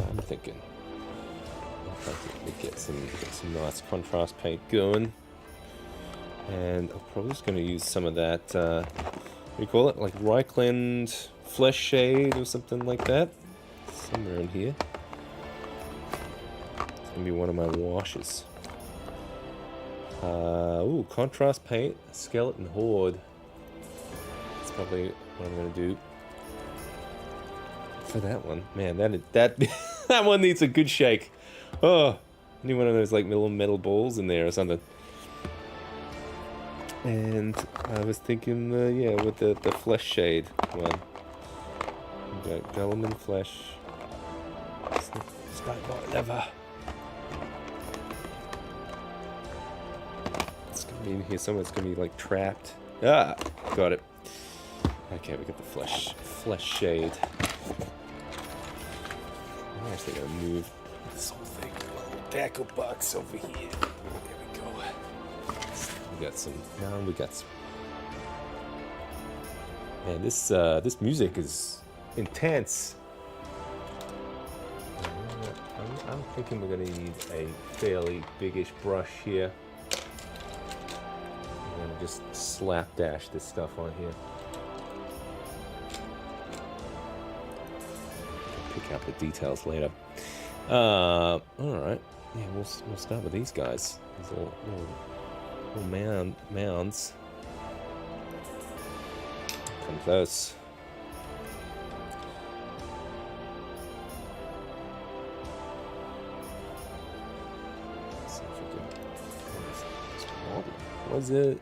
I'm thinking we get some nice contrast paint going, and I'm probably just going to use some of that. What do you call it? Like Reichland Flesh Shade or something like that. Somewhere in here. It's going to be one of my washes. Ooh, contrast paint, Skeleton Horde. That's probably what I'm going to do. For that one, man, that that one needs a good shake. Oh, I need one of those like little metal balls in there or something. And I was thinking, yeah, with the flesh shade one. We got Guilliman Flesh, Skybar Leather. It's gonna be in here somewhere. It's gonna be like trapped. Ah, got it. Okay, we got the flesh shade. I'm actually gonna move this whole thing, a little tackle box over here. There we go. We got some. Now we got some. Man, this music is intense. I'm thinking we're gonna need a fairly biggish brush here. I'm gonna just slapdash this stuff on here. Pick out the details later. All right. Yeah, we'll start with these guys. These little mounds. Come close. Let's see if we can. Was it?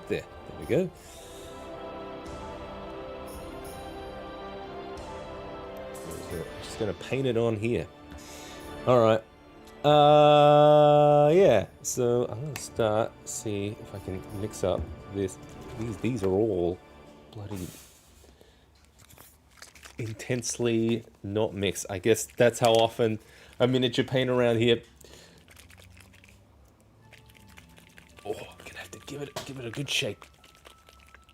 There we go. Just gonna paint it on here. All right. Yeah. So I'm gonna start. See if I can mix up this. These are all bloody intensely not mixed. I guess that's how often I miniature paint around here. Oh, I'm gonna have to give it a good shake.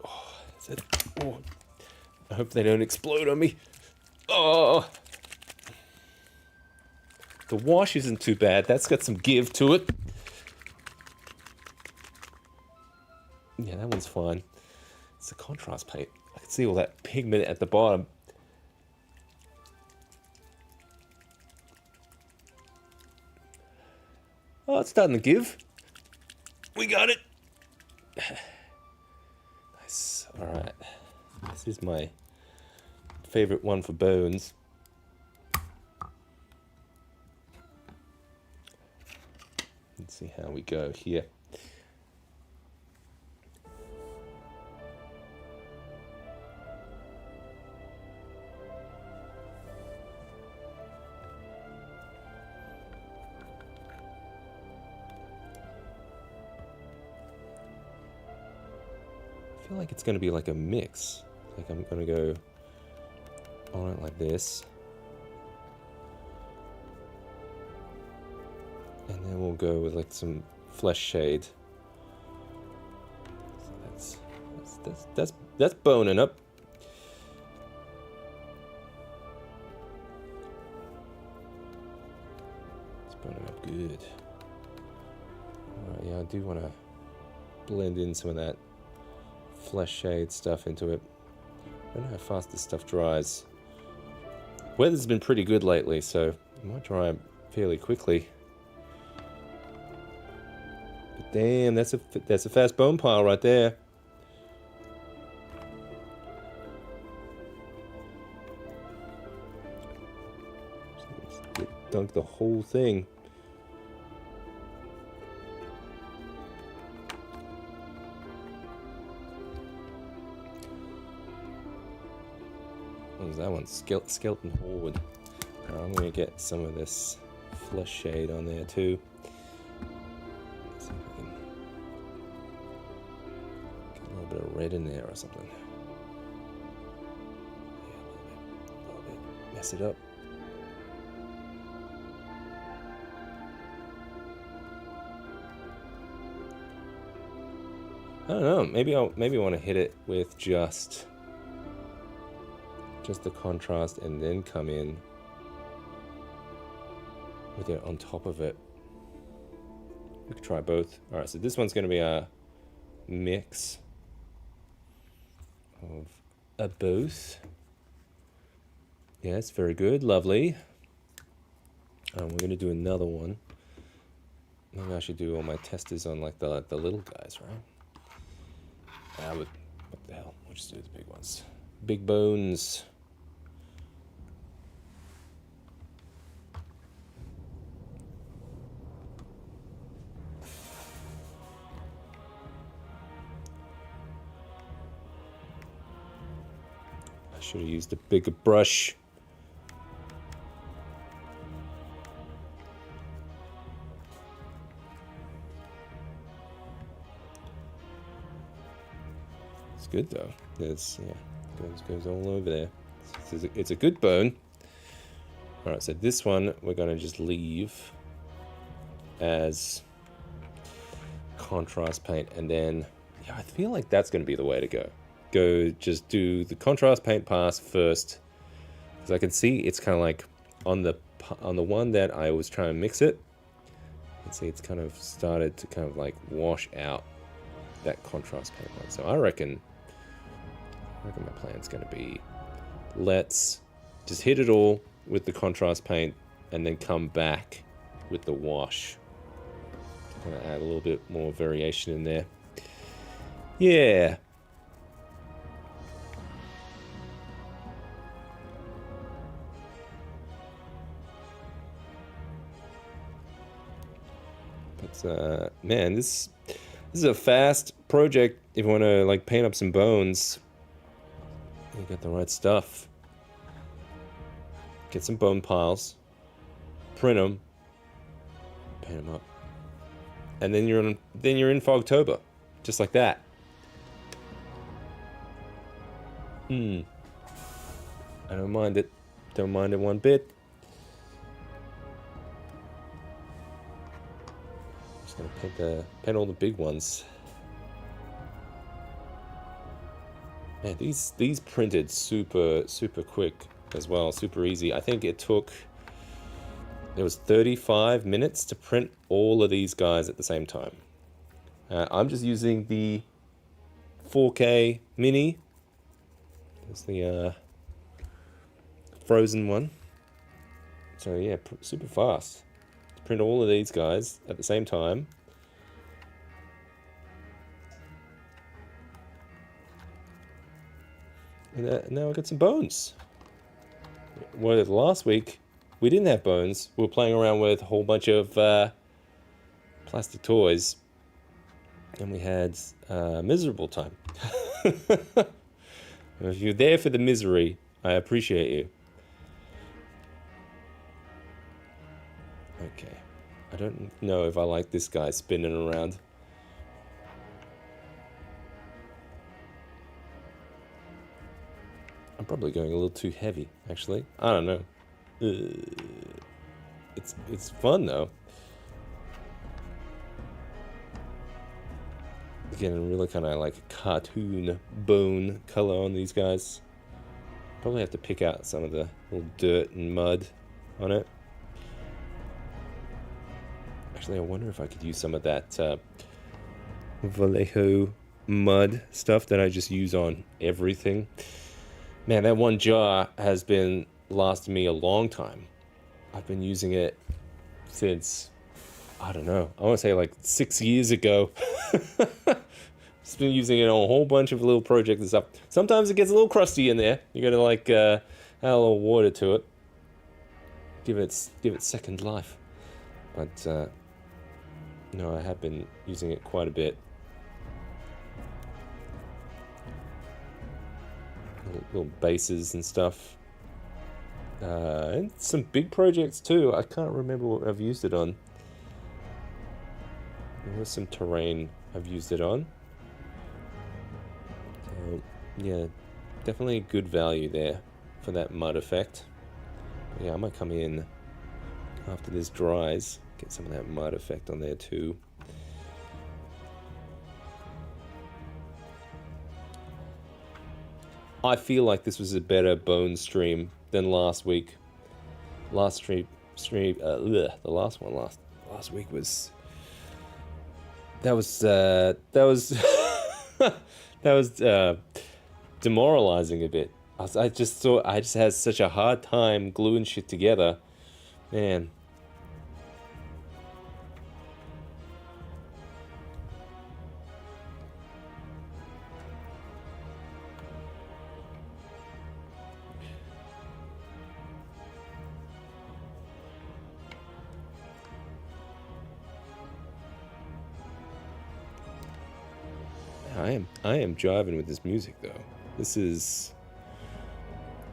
Oh, is it? Oh, I hope they don't explode on me. Oh, the wash isn't too bad. That's got some give to it. Yeah, that one's fine. It's a contrast paint. I can see all that pigment at the bottom. Oh, it's starting to give. We got it. Nice. All right. This is my favorite one for bones. Let's see how we go here. I feel like it's going to be like a mix. Like I'm going to go on it like this. And then we'll go with like some flesh shade. So that's boning up. It's boning up good. Alright, yeah, I do want to blend in some of that flesh shade stuff into it. I don't know how fast this stuff dries. Weather's been pretty good lately, so it might dry fairly quickly. But damn, that's a fast bone pile right there. Dunk the whole thing. What was that one? Skeleton Horde. I'm going to get some of this flesh shade on there too. Let's see if I can. little bit of red in there or something. Yeah, a little bit. Mess it up. I don't know. Maybe I want to hit it with just the contrast and then come in with it on top of it. We could try both. All right, so this one's going to be a mix of both. Yeah, it's very good, lovely. We're going to do another one. Maybe I should do all my testers on like the little guys, right? What the hell? We'll just do the big ones. Big bones. I should have used a bigger brush. Good though. It's goes all over there. It's a good bone. All right, so this one we're gonna just leave as contrast paint, and then yeah, I feel like that's gonna be the way to go. Just do the contrast paint pass first, because I can see it's kind of like on the one that I was trying to mix it. You can see it's kind of started to kind of like wash out that contrast paint one. So I reckon my plan's going to be, let's just hit it all with the contrast paint and then come back with the wash. Going to add a little bit more variation in there. Yeah. But man, this is a fast project if you want to like paint up some bones. You got the right stuff. Get some bone piles, print them, paint them up, and then you're in Fogtober, just like that. I don't mind it. Don't mind it one bit. Just gonna paint all the big ones. Man, these printed super quick as well, super easy. I think it was 35 minutes to print all of these guys at the same time. I'm just using the 4K mini. It's the frozen one. So yeah, super fast to print all of these guys at the same time. And now I got some bones. Well, last week we didn't have bones. We were playing around with a whole bunch of plastic toys, and we had a miserable time. If you're there for the misery, I appreciate you. Okay, I don't know if I like this guy spinning around. I'm probably going a little too heavy, actually. I don't know. It's fun though. Again, really kind of like a cartoon bone color on these guys. Probably have to pick out some of the little dirt and mud on it. Actually, I wonder if I could use some of that Vallejo mud stuff that I just use on everything. Man, that one jar has been lasting me a long time. I've been using it since, I don't know, I want to say like 6 years ago. Just been using it on a whole bunch of little projects and stuff. Sometimes it gets a little crusty in there. You gotta like add a little water to it. Give it second life. But no, I have been using it quite a bit. Little bases and stuff. And some big projects too. I can't remember what I've used it on. There was some terrain I've used it on. So, yeah, definitely good value there for that mud effect. Yeah, I might come in after this dries, get some of that mud effect on there too. I feel like this was a better bone stream than last week. Last the last one last week was that was that was demoralizing a bit. I just thought I just had such a hard time gluing shit together, man. I am jiving with this music though. This is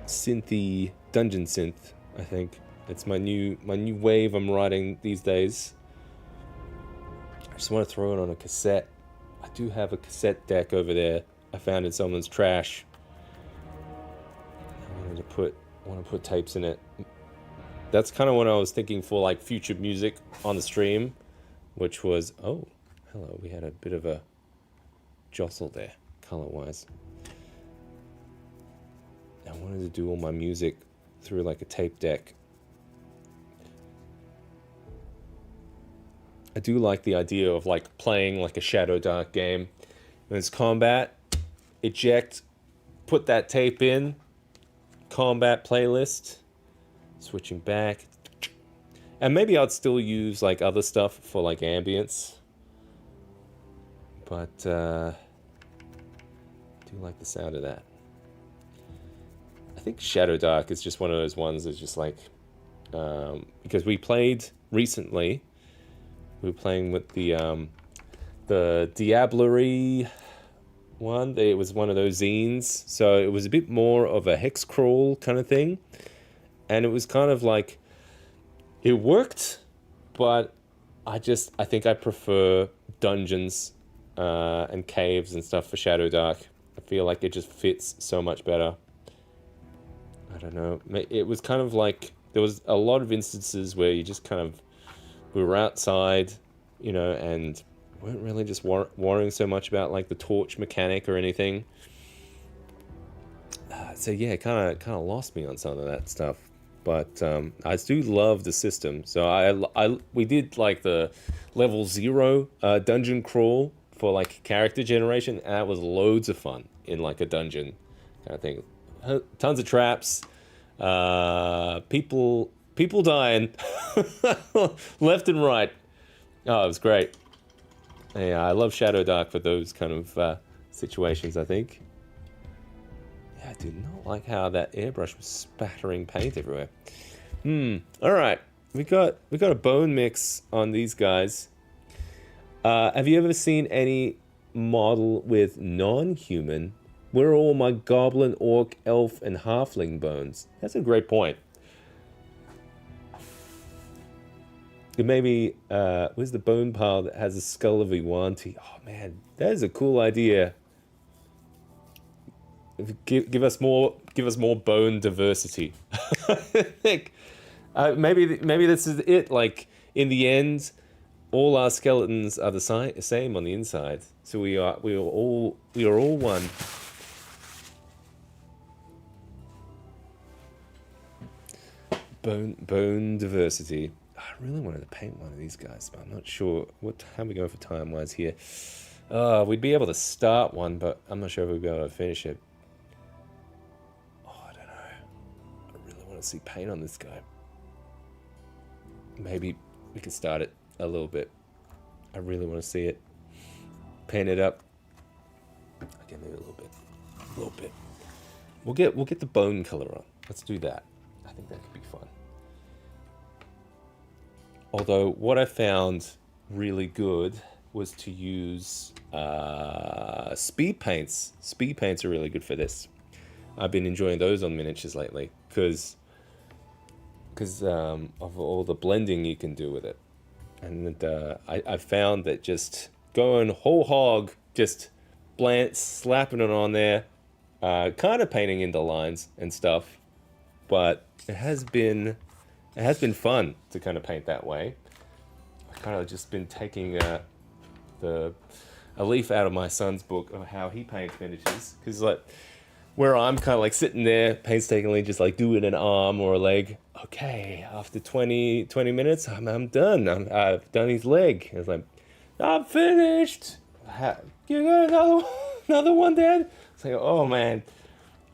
synthy dungeon synth, I think. It's my new wave I'm riding these days. I just want to throw it on a cassette. I do have a cassette deck over there I found in someone's trash. I wanted to put tapes in it. That's kind of what I was thinking for like future music on the stream, which was, oh, hello, we had a bit of a jostle there, color-wise. I wanted to do all my music through like a tape deck. I do like the idea of like playing like a Shadow Dark game. When it's combat, eject, put that tape in, combat playlist, switching back. And maybe I'd still use like other stuff for like ambience. But I do like the sound of that. I think Shadow Dark is just one of those ones that's just like, because we played recently, we were playing with the Diablerie one. It was one of those zines, so it was a bit more of a hex crawl kind of thing, and it was kind of like, it worked, but I think I prefer dungeons and caves and stuff for Shadow Dark. I feel like it just fits so much better. I don't know. It was kind of like, there was a lot of instances where you just kind of, we were outside, you know, and weren't really just worrying so much about like the torch mechanic or anything. So yeah, it kind of lost me on some of that stuff. But I do love the system. So we did like the level 0 dungeon crawl for like character generation, and that was loads of fun in like a dungeon kind of thing. Tons of traps, people dying left and right. Oh, it was great. Yeah, I love Shadow Dark for those kind of situations, I think. Yeah, I do not like how that airbrush was spattering paint everywhere. All right, we got a bone mix on these guys. Have you ever seen any model with non-human? Where are all my goblin, orc, elf, and halfling bones? That's a great point. Maybe, where's the bone pile that has a skull of Iwanti? Oh man, that is a cool idea. Give us more bone diversity. I think maybe this is it. Like in the end, all our skeletons are the same on the inside. So we are all one. Bone diversity. I really wanted to paint one of these guys, but I'm not sure how we go for time-wise here. We'd be able to start one, but I'm not sure if we'd be able to finish it. Oh, I don't know. I really want to see paint on this guy. Maybe we could start it a little bit. I really want to see it. Paint it up. Okay, maybe a little bit. We'll get the bone color on. Let's do that. I think that could be fun. Although what I found really good was to use speed paints. Speed paints are really good for this. I've been enjoying those on miniatures lately because of all the blending you can do with it. And I found that just going whole hog, just slapping it on there, kind of painting in the lines and stuff. But it has been fun to kind of paint that way. I've kind of just been taking a leaf out of my son's book of how he paints miniatures, because like where I'm kind of like sitting there painstakingly just like doing an arm or a leg. Okay, after 20 minutes, I'm done. I've done his leg. It's like, I'm finished. You got another one, Dad? It's like, oh man,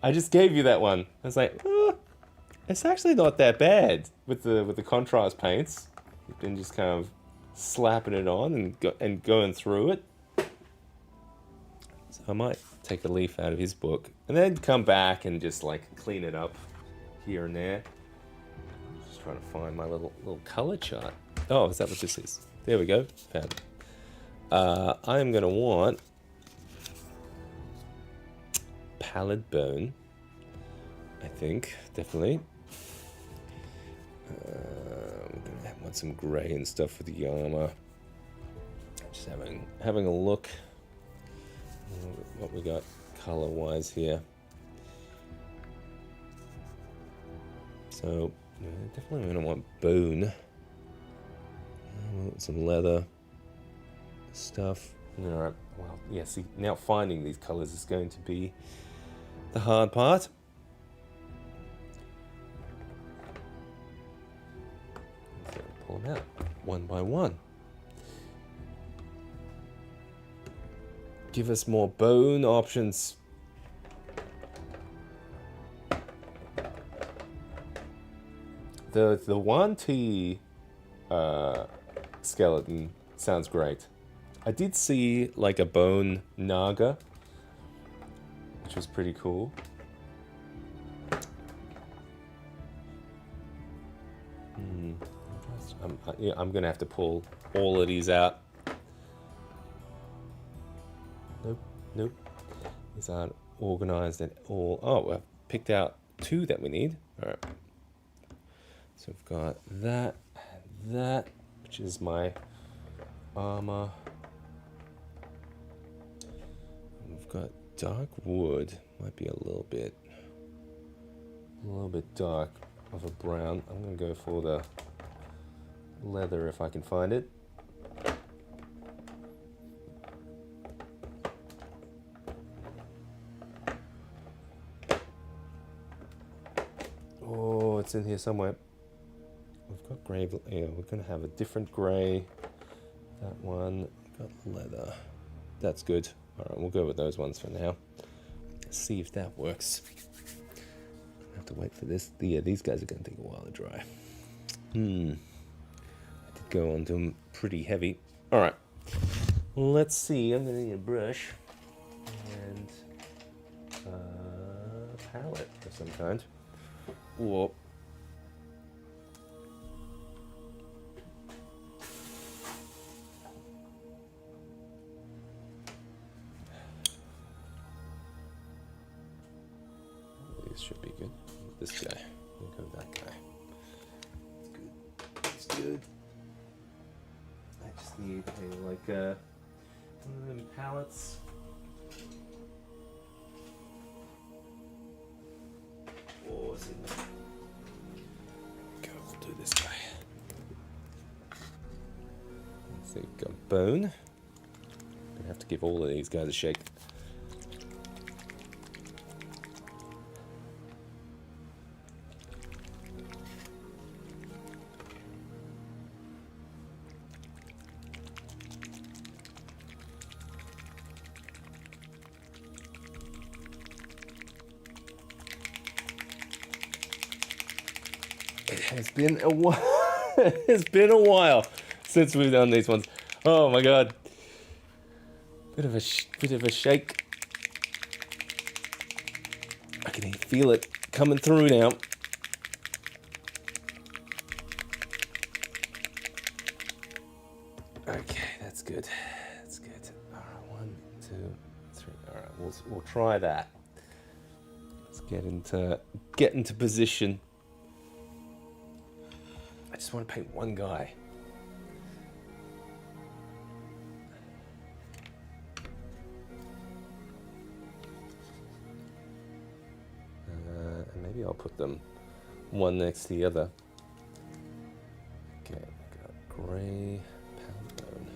I just gave you that one. I was like, oh, it's actually not that bad with the contrast paints. You've been just kind of slapping it on and going through it. So I might take a leaf out of his book and then come back and just like clean it up here and there. I'm just trying to find my little color chart. Oh, is that what this is? There we go. Found it. I am gonna want pallid bone. I think definitely. We're gonna want some gray and stuff for the armor. Just having a look what we got color wise here. So definitely gonna want bone. I want some leather stuff. Alright, well, yeah, see, now finding these colors is going to be the hard part. So pull them out one by one. Give us more bone options. The 1T skeleton sounds great. I did see like a bone naga, which was pretty cool. I'm gonna have to pull all of these out. Nope. These aren't organized at all. Oh, I've picked out 2 that we need. All right. So we've got that, which is my armor. We've got dark wood. Might be a little bit dark of a brown. I'm gonna go for the leather if I can find it. Oh, it's in here somewhere. We've got grey. Yeah, we're gonna have a different grey. That one. Got leather. That's good. All right, we'll go with those ones for now. Let's see if that works. I have to wait for this. Yeah, these guys are gonna take a while to dry. I did go on to them pretty heavy. All right. Let's see. I'm gonna need a brush and a palette of some kind. Whoa. These should be good. This guy. We'll go with that guy. It's good. I just need one of them palettes. Oh, is it? Go, we'll do this guy. Let's see, got bone. Gonna have to give all of these guys a shake. It's been a while. It's been a while since we've done these ones. Oh my god. Bit of a shake. I can feel it coming through now. Okay, that's good. That's good. All right, 1, 2, 3. All right, we'll try that. Let's get into position. I just want to paint one guy. Maybe I'll put them one next to the other. Okay, got grey pound bone.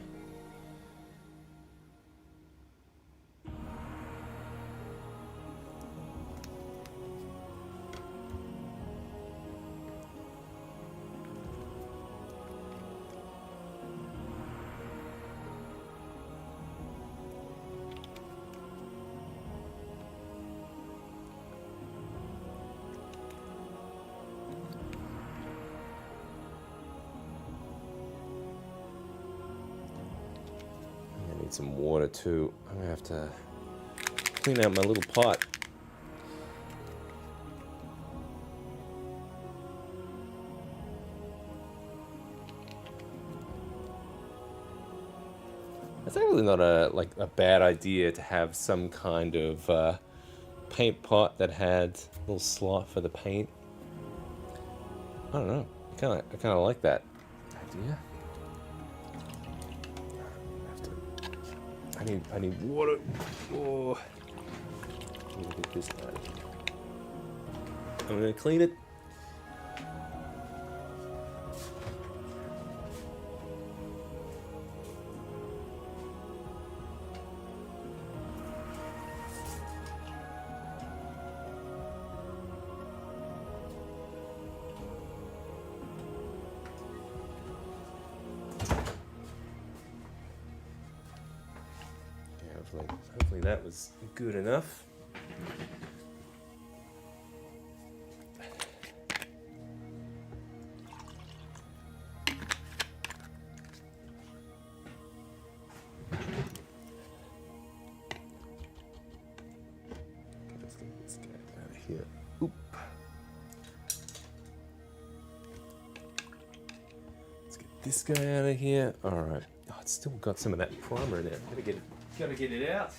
Some water too. I'm gonna have to clean out my little pot. It's actually not a bad idea to have some kind of paint pot that had a little slot for the paint. I don't know. I kind of like that idea. I need water. Oh, I need to get this done. I'm gonna clean it. Hopefully that was good enough. Let's get this guy out of here. Oop. Let's get this guy out of here. All right. Oh, it's still got some of that primer in it. Gotta get it out.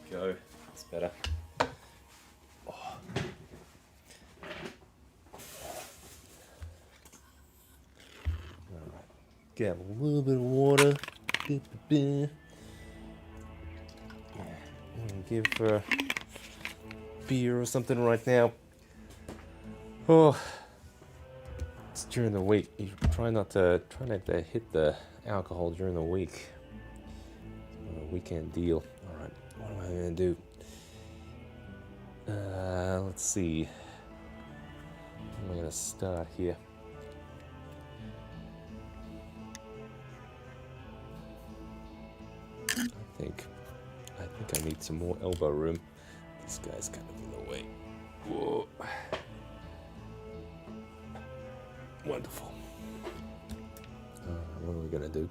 Go. It's better. Oh. Alright. Get a little bit of water. Yeah. And give her beer or something right now. Oh. It's during the week. You try not to hit the alcohol during the week. A weekend deal. All right, what am I gonna do? Let's see. Where am I gonna start here? I think I need some more elbow room. This guy's kind of in the way. Whoa. Wonderful. What are we gonna do?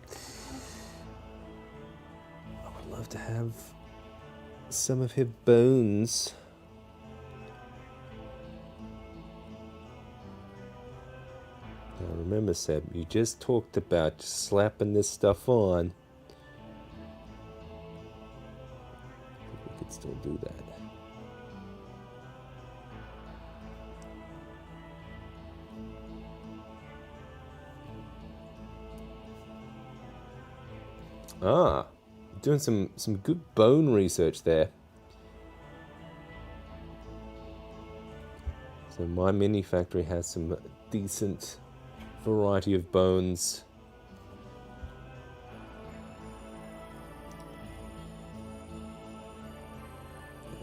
I would love to have some of her bones. Now remember, Seb, you just talked about slapping this stuff on. I think we could still do that. Ah, doing some good bone research there. So my mini factory has some decent variety of bones.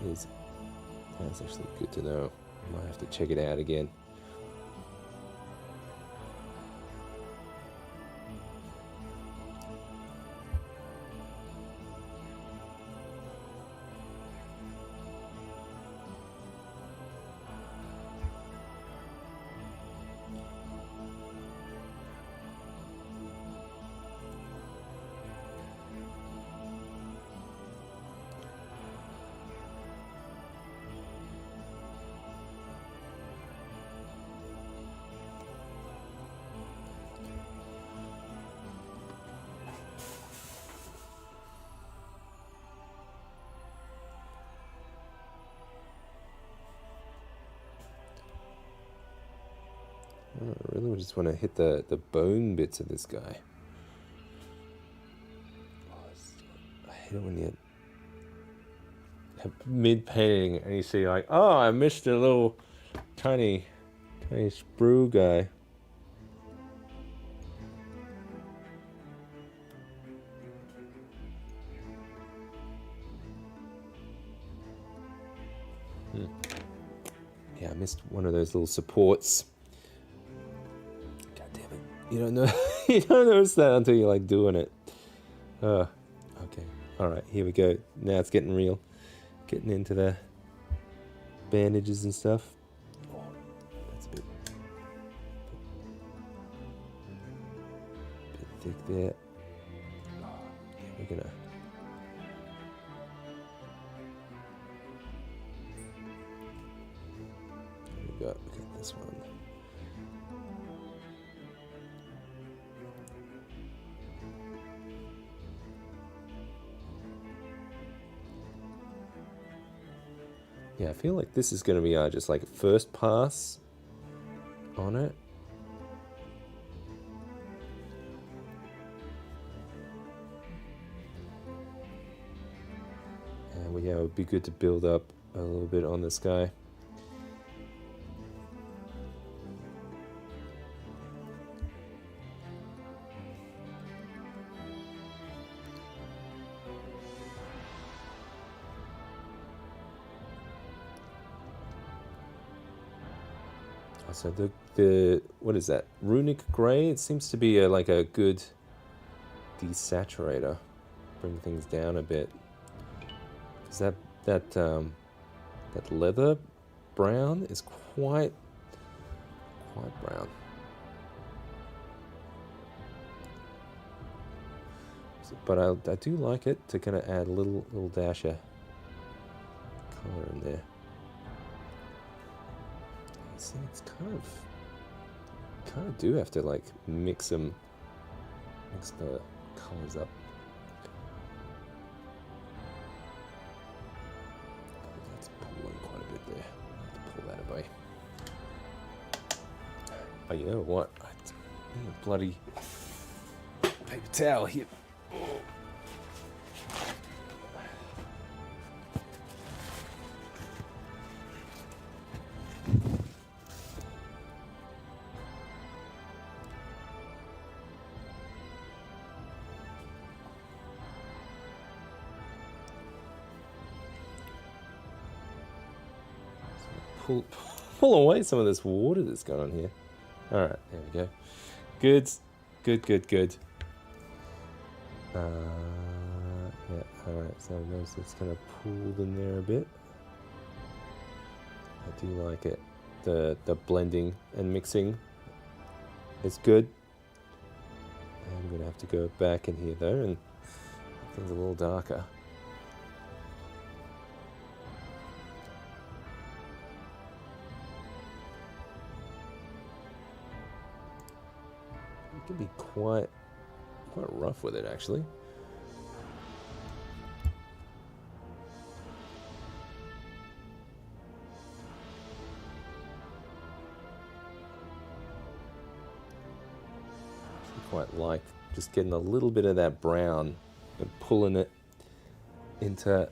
That's actually good to know. I might have to check it out again. I really just want to hit the bone bits of this guy. Oh, I hate it when you mid painting and you see like, oh, I missed a little tiny sprue guy. Yeah, I missed one of those little supports. God damn it. You don't know you don't notice that until you're like doing it. Okay. Alright, here we go. Now it's getting real. Getting into the bandages and stuff. Oh, that's a bit thick there. Oh, yeah, we're gonna look at this one. Yeah, I feel like this is going to be just like first pass on it. And yeah, it would be good to build up a little bit on this guy. So the what is that? Runic Grey? It seems to be like a good desaturator. Bring things down a bit. Because that leather brown is quite brown. But I do like it to kind of add a little dash of color in there. See, it's kind of do have to like mix the colors up. That's pulling quite a bit there. I have to pull that away. Oh, you know what? I need a bloody paper towel here. Pull away some of this water that's going on here. Alright, there we go. Good. Yeah, alright, so notice it's kind of pooled in there a bit. I do like it. The blending and mixing is good. I'm going to have to go back in here though and make things a little darker. It can be quite rough with it actually. Quite like just getting a little bit of that brown and pulling it into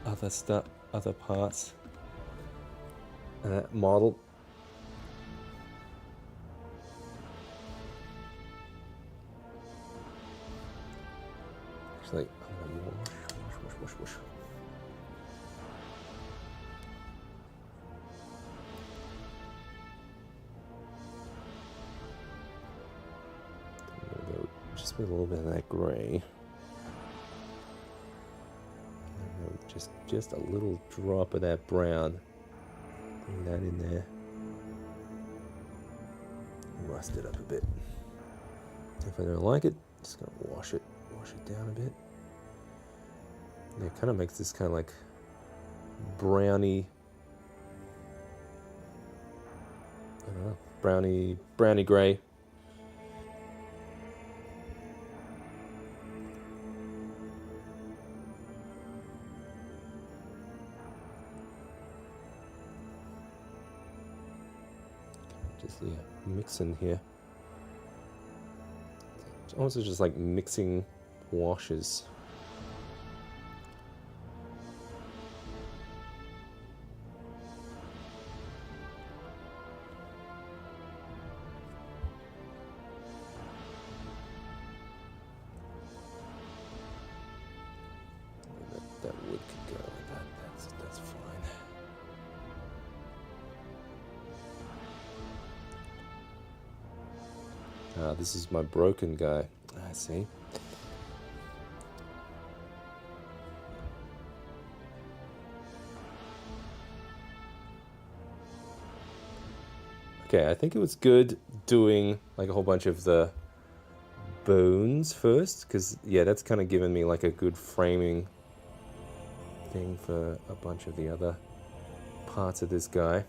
other stuff, other parts of that model. Actually, I'm gonna wash. Just with a little bit of that gray. Just a little drop of that brown. Bring that in there. Rust it up a bit. If I don't like it, just gonna wash it down a bit. And it kind of makes this kind of like browny, I don't know, browny gray. Just mixing here. It's almost just like mixing washes. This is my broken guy. I see. Okay, I think it was good doing like a whole bunch of the bones first, because yeah, that's kind of given me like a good framing thing for a bunch of the other parts of this guy.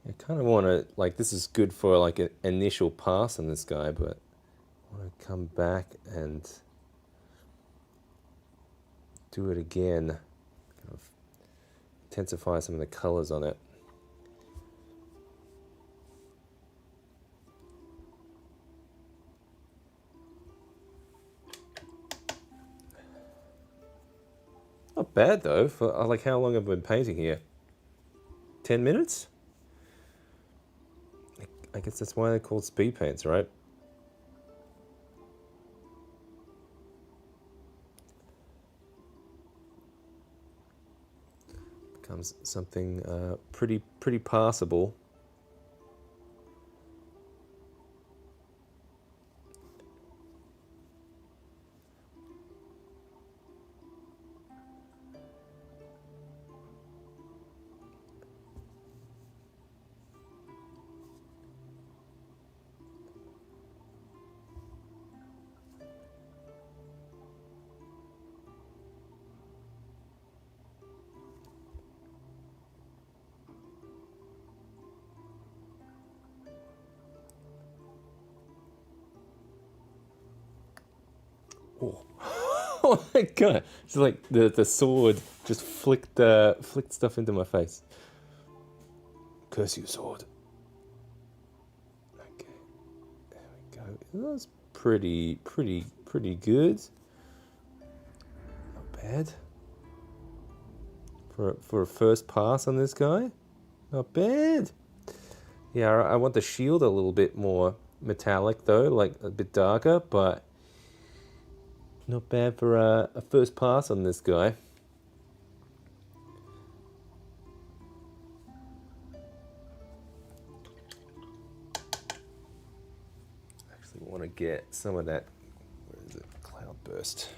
I kind of want to, like, this is good for like an initial pass on this guy, but I want to come back and do it again. Kind of intensify some of the colors on it. Not bad though, for like how long I've been painting here. 10 minutes? I guess that's why they're called speed paints, right? Becomes something pretty passable. Oh. Oh my god! It's like the sword just flicked stuff into my face. Curse you, sword. Okay, there we go. That's pretty good. Not bad. For a first pass on this guy, not bad. Yeah, I want the shield a little bit more metallic though, like a bit darker, but not bad for a first pass on this guy. Actually want to get some of that, where is it, cloudburst.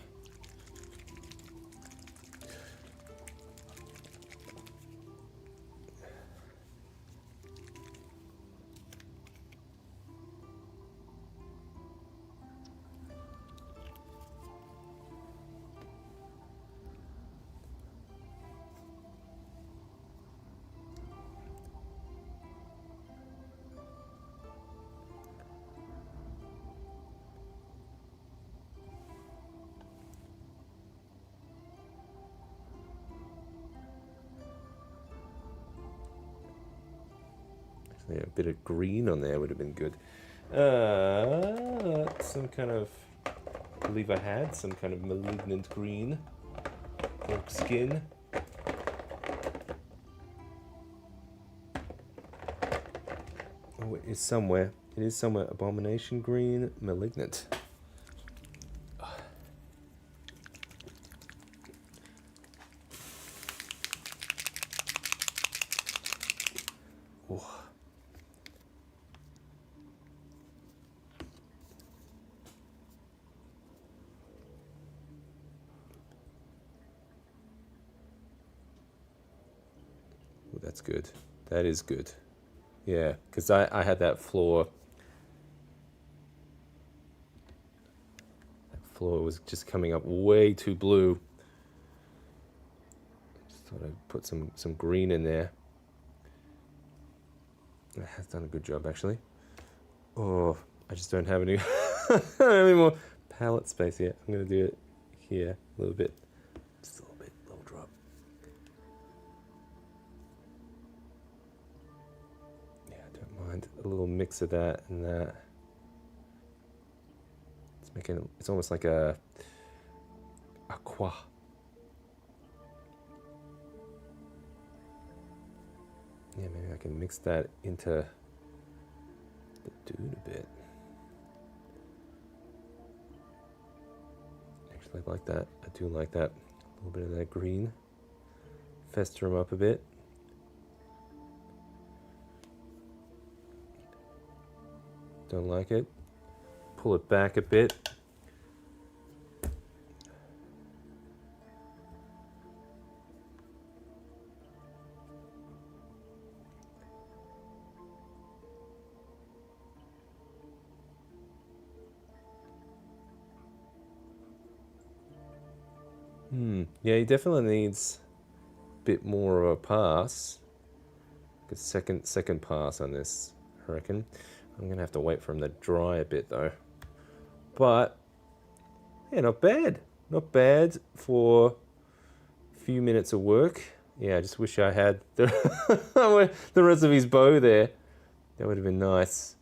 Yeah, a bit of green on there would have been good. Some kind of, I believe I had some kind of malignant green. Orc skin. Oh, it is somewhere. It is somewhere. Abomination green, malignant. Oh. That's good. That is good. Yeah, because I had that floor. That floor was just coming up way too blue. Just thought I'd put some green in there. It has done a good job, actually. Oh, I just don't have any, any more palette space here. I'm going to do it here a little bit. Just a little bit, little drop. Yeah, I don't mind a little mix of that and that. It's making, it's almost like a aqua. Yeah, maybe I can mix that into the dude a bit. Actually, I like that. I do like that. A little bit of that green. Fester him up a bit. Don't like it. Pull it back a bit. Yeah, he definitely needs a bit more of a pass. A second pass on this, I reckon. I'm gonna have to wait for him to dry a bit though. But yeah, not bad. Not bad for a few minutes of work. Yeah, I just wish I had the the rest of his bow there. That would have been nice.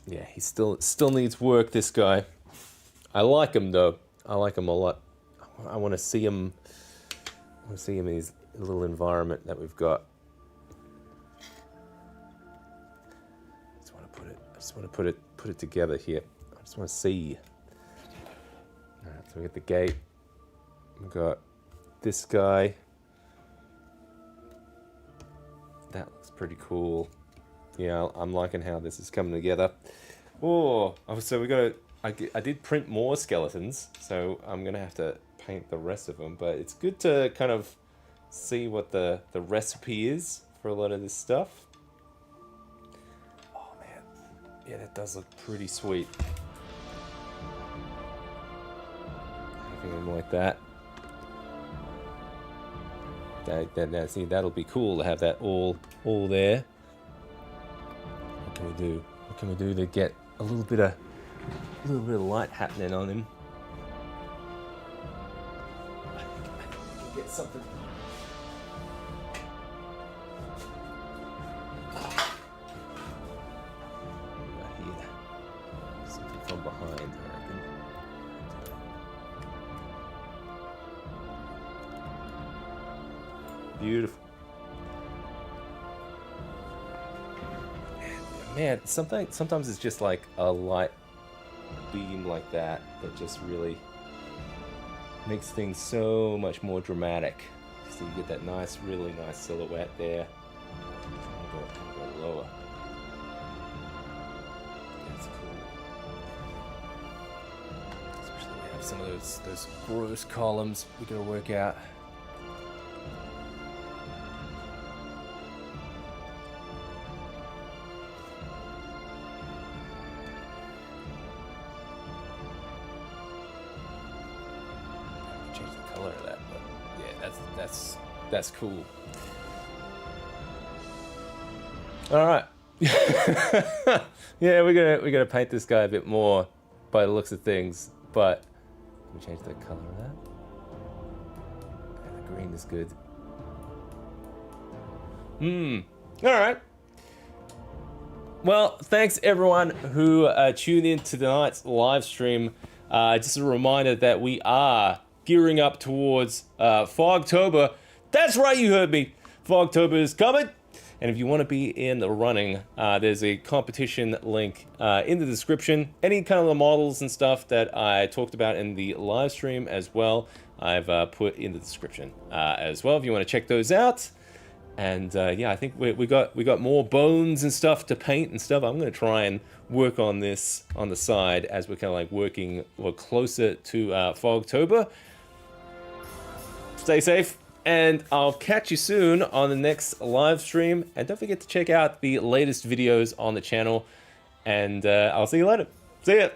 Yeah, he still needs work, this guy. I like him though. I like him a lot. I want to see him. I want to see him in his little environment that we've got. I just want to put it together here. I just want to see. All right, so we got the gate. We've got this guy. That looks pretty cool. Yeah, I'm liking how this is coming together. Oh, so we got to. I did print more skeletons, so I'm gonna have to paint the rest of them. But it's good to kind of see what the recipe is for a lot of this stuff. Oh man, yeah, that does look pretty sweet. Having them like that. See, that'll be cool to have that all there. What can we do? What can we do to get a little bit of light happening on him? I can get something. Right here. Something from behind, I reckon. Beautiful. Man, sometimes it's just like a light beam like that just really makes things so much more dramatic. So you get that nice, really nice silhouette there. I'll go lower. That's cool. Especially when we have some of those gross columns we gotta work out. That's cool. All right. Yeah, we're gonna paint this guy a bit more by the looks of things, but let me change the color of that. And the green is good. All right. Well, thanks everyone who tuned in to tonight's live stream. Just a reminder that we are gearing up towards Fogtober. That's right, you heard me. Fogtober is coming. And if you want to be in the running, there's a competition link in the description. Any kind of the models and stuff that I talked about in the live stream as well, I've put in the description as well if you want to check those out. And yeah, I think we got more bones and stuff to paint and stuff. I'm going to try and work on this on the side as we're kind of like working closer to Fogtober. Stay safe. And I'll catch you soon on the next live stream. And don't forget to check out the latest videos on the channel. And I'll see you later. See ya.